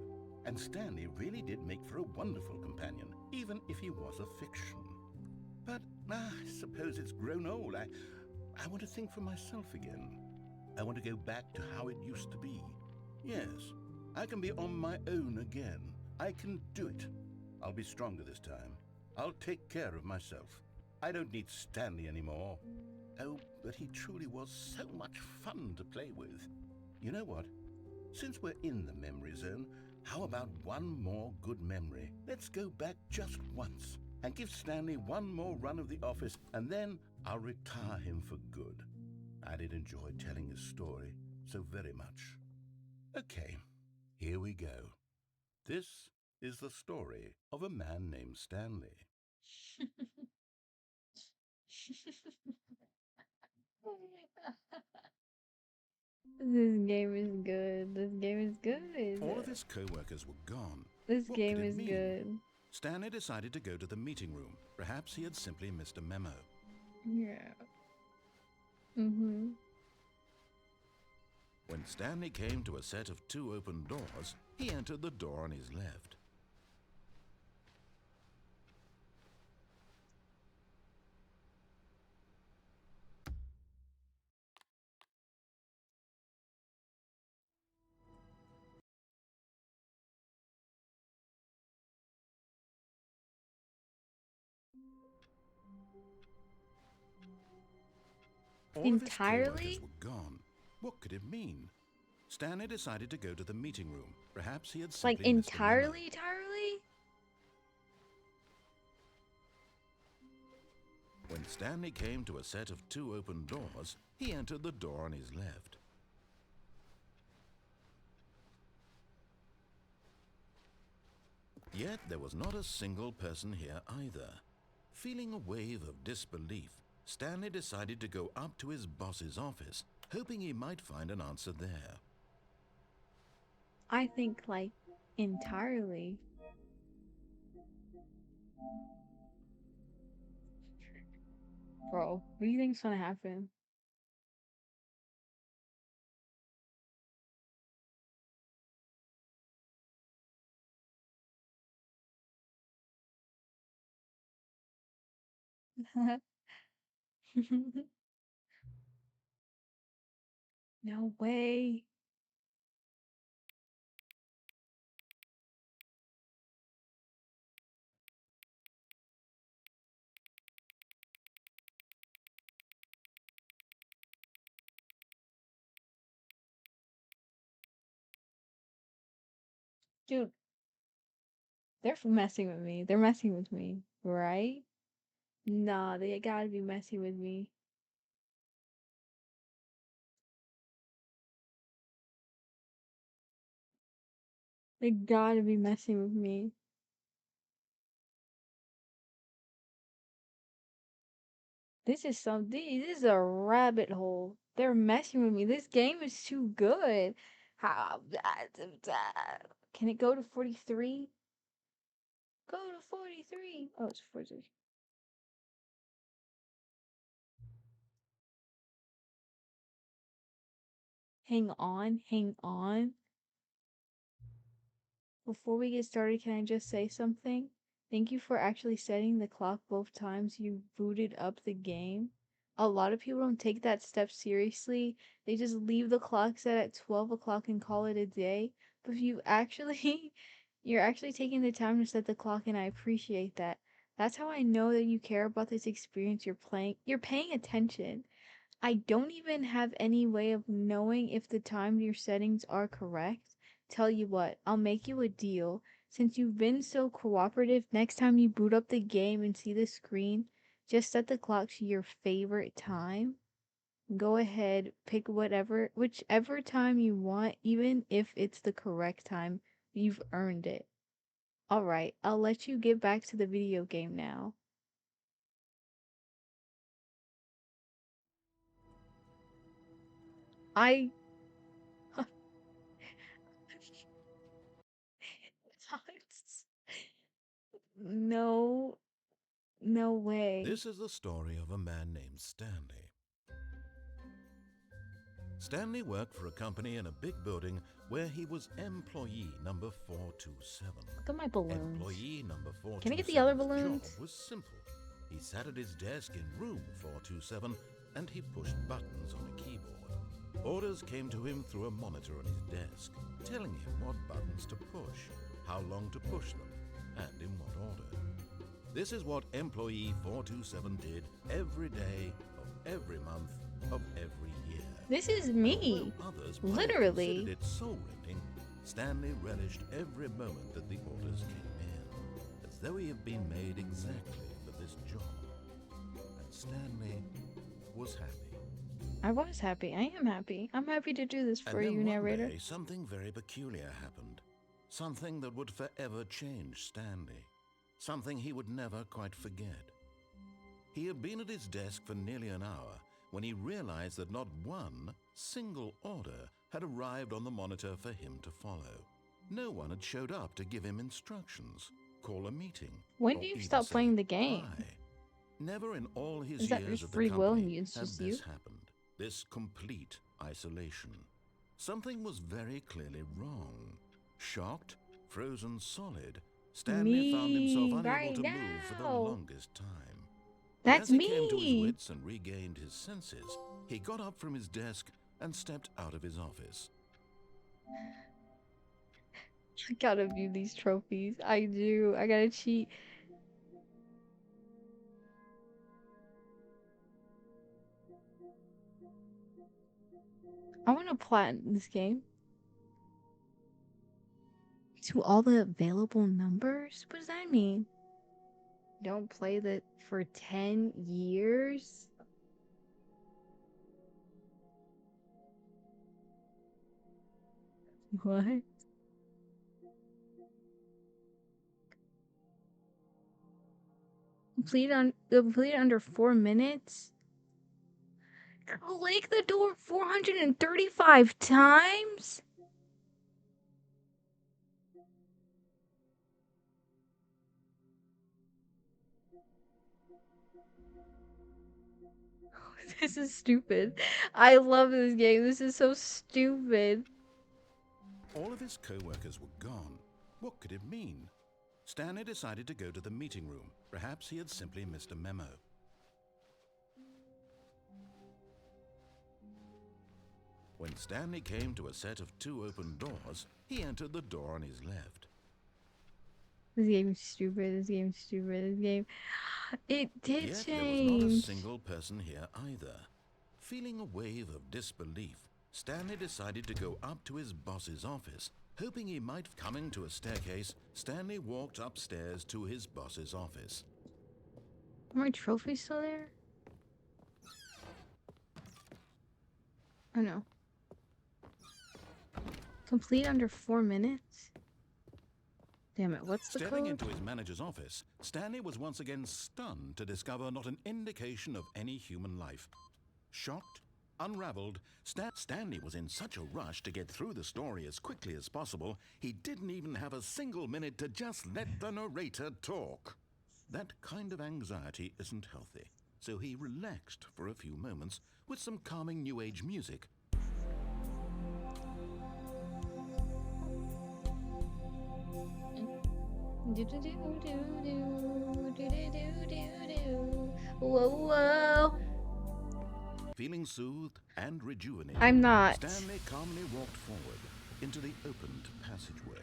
Speaker 2: And Stanley really did make for a wonderful companion, even if he was a fiction. But I suppose it's grown old. I want to think for myself again. I want to go back to how it used to be. Yes, I can be on my own again. I can do it. I'll be stronger this time. I'll take care of myself. I don't need Stanley anymore. Oh, but he truly was so much fun to play with. You know what? Since we're in the memory zone, how about one more good memory? Let's go back just once and give Stanley one more run of the office, and then I'll retire him for good. I did enjoy telling his story so very much. Okay, here we go. This is the story of a man named Stanley.
Speaker 1: This game is good. This game is
Speaker 2: All of
Speaker 1: good.
Speaker 2: his co-workers were gone.
Speaker 1: This
Speaker 2: What could
Speaker 1: game
Speaker 2: it
Speaker 1: is
Speaker 2: mean?
Speaker 1: good.
Speaker 2: Stanley decided to go to the meeting room. Perhaps he had simply missed a memo.
Speaker 1: Yeah. Mm-hmm.
Speaker 2: When Stanley came to a set of two open doors, he entered the door on his left. All of his co-workers
Speaker 1: Entirely?
Speaker 2: were gone. What could it mean? Stanley decided to go to the meeting room. Perhaps he had
Speaker 1: Like
Speaker 2: simply missed a memo.
Speaker 1: entirely?
Speaker 2: When Stanley came to a set of two open doors, he entered the door on his left. Yet there was not a single person here either. Feeling a wave of disbelief, Stanley decided to go up to his boss's office, hoping he might find an answer there.
Speaker 1: I think like entirely. Bro, what do you think's gonna happen? No way. Dude, they're messing with me. They're messing with me, right? Nah, they gotta be messing with me. They gotta be messing with me. This is a rabbit hole. They're messing with me. This game is too good. How can it go to 43? Go to 43. Oh, it's 43. Hang on, hang on. Before we get started, can I just say something? Thank you for actually setting the clock both times you booted up the game. A lot of people don't take that step seriously. They just leave the clock set at 12 o'clock and call it a day. But if you actually, you're actually taking the time to set the clock, and I appreciate that. That's how I know that you care about this experience you're playing. You're paying attention. I don't even have any way of knowing if the time your settings are correct. Tell you what, I'll make you a deal. Since you've been so cooperative, next time you boot up the game and see the screen, just set the clock to your favorite time. Go ahead, pick whichever time you want, even if it's the correct time. You've earned it. Alright, I'll let you get back to the video game now. I No, no way.
Speaker 2: This is the story of a man named Stanley. Stanley worked for a company in a big building where he was employee number 427.
Speaker 1: Look at my balloons.
Speaker 2: Employee number
Speaker 1: Can I get the other
Speaker 2: 427's job
Speaker 1: balloons?
Speaker 2: was simple. He sat at his desk in room 427 and he pushed buttons on a keyboard. Orders came to him through a monitor on his desk, telling him what buttons to push, how long to push them, and in what order. This is what employee 427 did every day of every month of every year.
Speaker 1: This is
Speaker 2: And
Speaker 1: me.
Speaker 2: although others might have
Speaker 1: Literally.
Speaker 2: considered it soul-rending, Stanley relished every moment that the orders came in, as though he had been made exactly for this job. And Stanley was happy.
Speaker 1: I was happy. I am happy. I'm happy to do this for
Speaker 2: And then
Speaker 1: you,
Speaker 2: one
Speaker 1: narrator.
Speaker 2: day, something very peculiar happened. Something that would forever change Stanley. Something he would never quite forget. He had been at his desk for nearly an hour when he realized that not one single order had arrived on the monitor for him to follow. No one had showed up to give him instructions, call a meeting,
Speaker 1: When
Speaker 2: or
Speaker 1: do you
Speaker 2: even
Speaker 1: stop
Speaker 2: say
Speaker 1: playing the game?
Speaker 2: hi. Never in all his
Speaker 1: Is that
Speaker 2: years
Speaker 1: just
Speaker 2: at the
Speaker 1: free will and
Speaker 2: company
Speaker 1: it's
Speaker 2: had
Speaker 1: just
Speaker 2: this
Speaker 1: you?
Speaker 2: happened. This complete isolation. Something was very clearly wrong. Shocked, frozen solid, Stanley found himself
Speaker 1: Me
Speaker 2: unable
Speaker 1: right
Speaker 2: to move for the
Speaker 1: now.
Speaker 2: longest time. But
Speaker 1: That's
Speaker 2: as he came to his
Speaker 1: me.
Speaker 2: wits and regained his senses, he got up from his desk and stepped out of his office.
Speaker 1: I gotta view these trophies. I do. I gotta cheat. I wanna platinum this game. To all the available numbers? What does that mean? Don't play that for 10 years? What? Complete under 4 minutes? Click the door 435 times? This is stupid. I love this game. This is so stupid.
Speaker 2: All of his co-workers were gone. What could it mean? Stanley decided to go to the meeting room. Perhaps he had simply missed a memo. When Stanley came to a set of 2 open doors, he entered the door on his left.
Speaker 1: This game's stupid. This game's stupid. This game. It did
Speaker 2: Yet there was not a
Speaker 1: change.
Speaker 2: single person here either. Feeling a wave of disbelief, Stanley decided to go up to his boss's office. Hoping he might coming to a staircase, Stanley walked upstairs to his boss's office.
Speaker 1: Are my trophies still there? Oh no. Complete under 4 minutes? Damn it, what's the
Speaker 2: Stepping
Speaker 1: code?
Speaker 2: into his manager's office, Stanley was once again stunned to discover not an indication of any human life. Shocked, unraveled, Stanley was in such a rush to get through the story as quickly as possible, he didn't even have a single minute to just let the narrator talk. That kind of anxiety isn't healthy, so he relaxed for a few moments with some calming New Age music.
Speaker 1: Whoa, whoa.
Speaker 2: Feeling soothed and rejuvenated,
Speaker 1: I'm not.
Speaker 2: Stanley calmly walked forward into the opened passageway.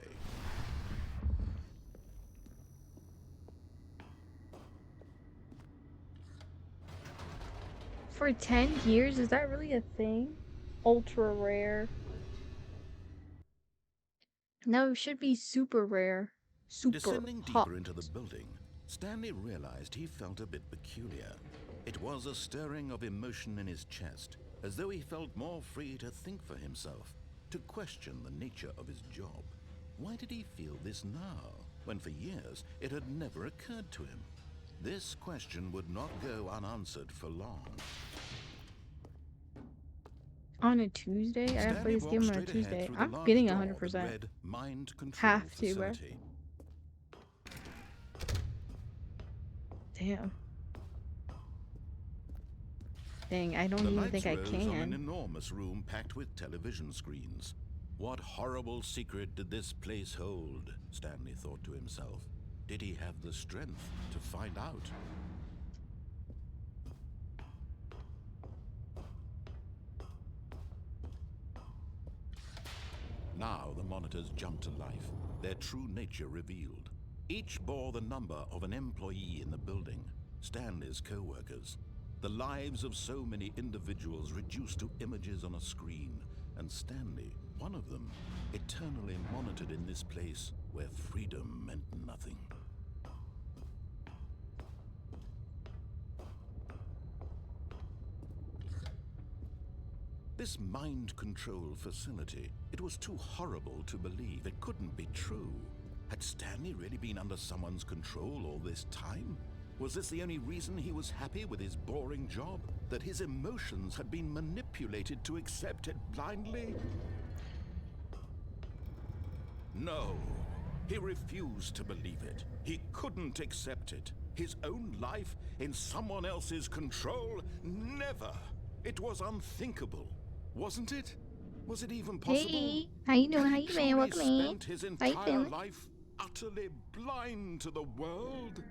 Speaker 1: For 10 years, is that really a thing? Ultra rare. No, it should be super rare. Super
Speaker 2: Descending
Speaker 1: hot.
Speaker 2: deeper into the building, Stanley realized he felt a bit peculiar. It was a stirring of emotion in his chest, as though he felt more free to think for himself, to question the nature of his job. Why did he feel this now, when for years it had never occurred to him? This question would not go unanswered for long.
Speaker 1: On a Tuesday? I have to play this game on a Tuesday. I'm getting 100%. Have to, bro. Damn. Dang, I don't even think I can.
Speaker 2: On an enormous room packed with television screens. What horrible secret did this place hold? Stanley thought to himself. Did he have the strength to find out? Now the monitors jumped to life, their true nature revealed. Each bore the number of an employee in the building, Stanley's co-workers. The lives of so many individuals reduced to images on a screen, and Stanley, one of them, eternally monitored in this place where freedom meant nothing. This mind control facility, it was too horrible to believe. It couldn't be true. Had Stanley really been under someone's control all this time? Was this the only reason he was happy with his boring job? That his emotions had been manipulated to accept it blindly? No, he refused to believe it. He couldn't accept it. His own life in someone else's control? Never! It was unthinkable, wasn't it? Was it even possible?
Speaker 1: Hey, how you doing? How you been? Welcome in.
Speaker 2: Spent his entire life utterly blind to the world?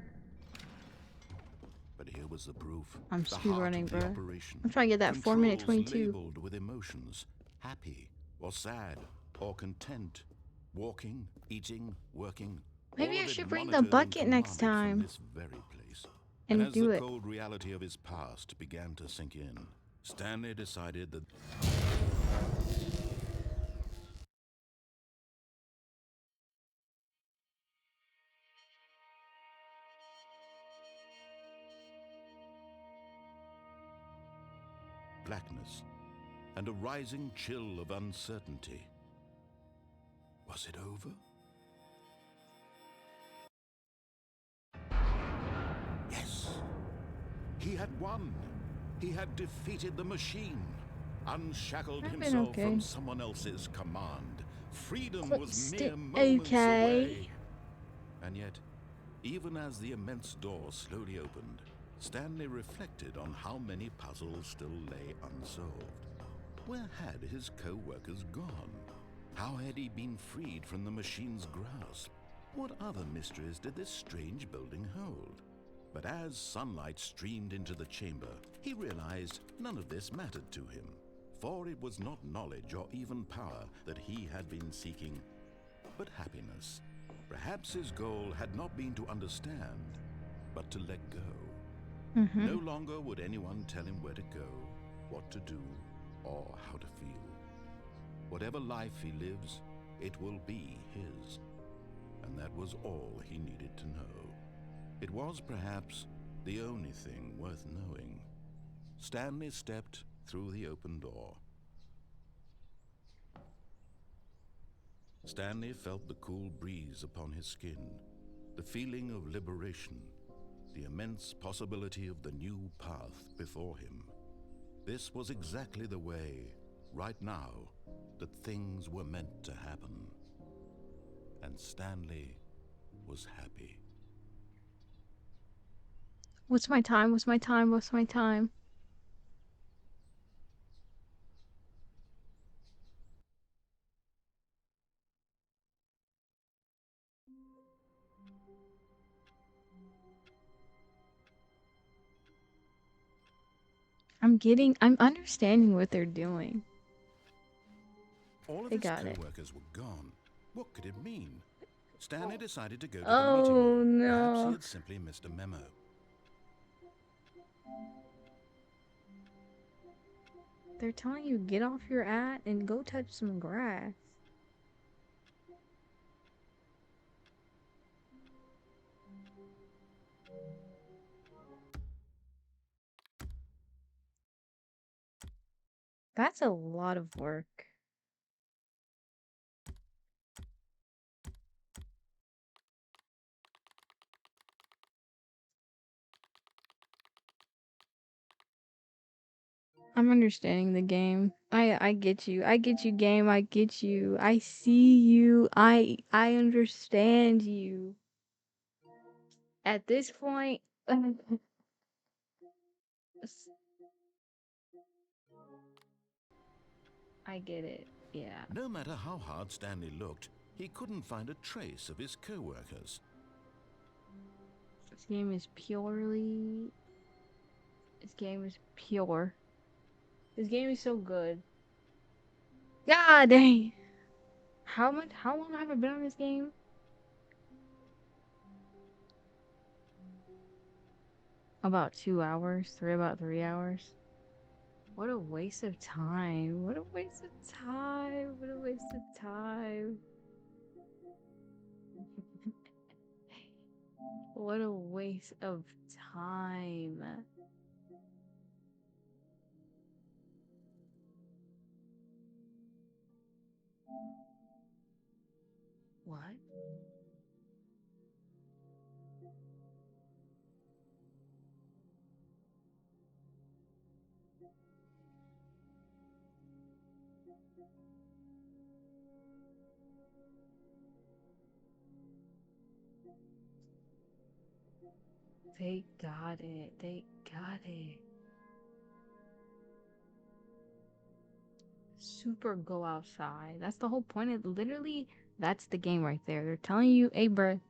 Speaker 2: But here was the proof.
Speaker 1: I'm speedrunning, bro.
Speaker 2: Operation.
Speaker 1: I'm trying to get that 4-minute 22.
Speaker 2: Labeled with emotions, happy or sad or content, walking, eating, working.
Speaker 1: Maybe I should bring the bucket next time.
Speaker 2: This very place.
Speaker 1: And
Speaker 2: as
Speaker 1: do
Speaker 2: the
Speaker 1: it.
Speaker 2: cold reality of his past began to sink in, Stanley decided that blackness and a rising chill of uncertainty. Was it over? Yes. He had won. He had defeated the machine, unshackled himself from someone else's command. Freedom was mere moments away. And yet, even as the immense door slowly opened, Stanley reflected on how many puzzles still lay unsolved. Where had his co-workers gone? How had he been freed from the machine's grasp? What other mysteries did this strange building hold? But as sunlight streamed into the chamber, he realized none of this mattered to him. For it was not knowledge or even power that he had been seeking, but happiness. Perhaps his goal had not been to understand, but to let go. No longer would anyone tell him where to go, what to do, or how to feel. Whatever life he lives, it will be his. And that was all he needed to know. It was perhaps the only thing worth knowing. Stanley stepped through the open door. Stanley felt the cool breeze upon his skin, the feeling of liberation, the immense possibility of the new path before him. This was exactly the way, right now, that things were meant to happen. And Stanley was happy.
Speaker 1: What's my time? What's my time? What's my time? I'm understanding what they're doing.
Speaker 2: All of
Speaker 1: They
Speaker 2: his
Speaker 1: got it.
Speaker 2: co-workers were gone. What could it mean? Stanley decided to go to the meeting
Speaker 1: Oh
Speaker 2: room. Perhaps he
Speaker 1: no.
Speaker 2: had simply missed a memo.
Speaker 1: They're telling you get off your ass and go touch some grass. That's a lot of work. I'm understanding the game. I get you. I get you, game. I get you. I see you. I understand you. At this point, I get it. Yeah.
Speaker 2: No matter how hard Stanley looked, he couldn't find a trace of his co-workers.
Speaker 1: This game is purely. This game is pure. This game is so good. God dang. How much? How long have I been on this game? About 2 hours. About 3 hours. What a waste of time. What a waste of time. What a waste of time. What a waste of time. What? They got it. They got it. Super go outside. That's the whole point. It literally, that's the game right there. They're telling you, hey, bruh,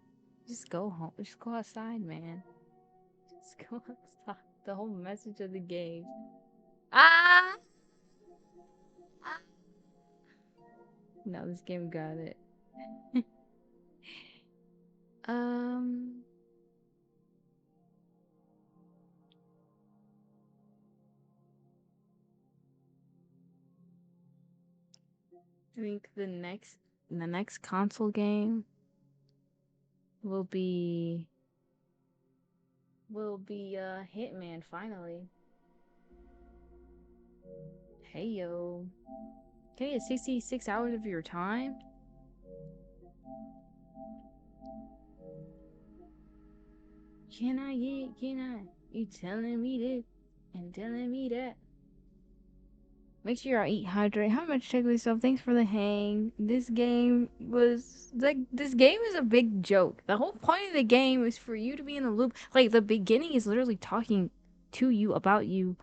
Speaker 1: just go home. Just go outside, man. Just go outside. The whole message of the game. Ah! Ah! No, this game got it. um, I think the next console game will be Hitman finally. Hey yo. Can you get 66 hours of your time? Can I? You telling me this and telling me that. Make sure y'all eat, hydrate. How much check yourself? Thanks for the hang. This game was like this game is a big joke. The whole point of the game is for you to be in the loop. Like the beginning is literally talking to you about you,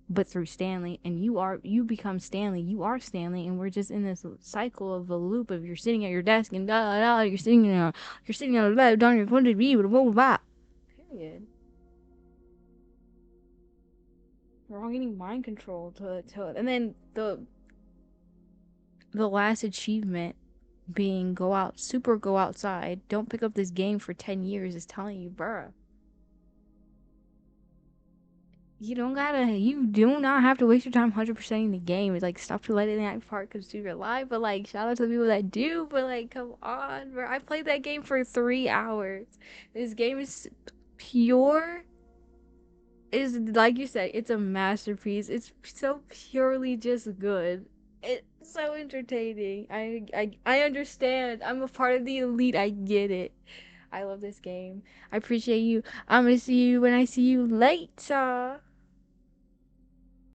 Speaker 1: but through Stanley, and you become Stanley. You are Stanley, and we're just in this cycle of a loop of you're sitting at your desk and you're sitting on a bed down your phone to be blah blah blah. Period. We're all getting mind controlled and then the last achievement being go outside, don't pick up this game for 10 years is telling you, bruh, you do not have to waste your time 100% in the game. It's like, stop to letting that part consume your life. But like, shout out to the people that do. But like, come on, bro. I played that game for 3 hours. This game is pure. Is like you said, it's a masterpiece. It's so purely just good. It's so entertaining. I understand. I'm a part of the elite. I get it. I love this game. I appreciate you. I'm gonna see you when I see you later.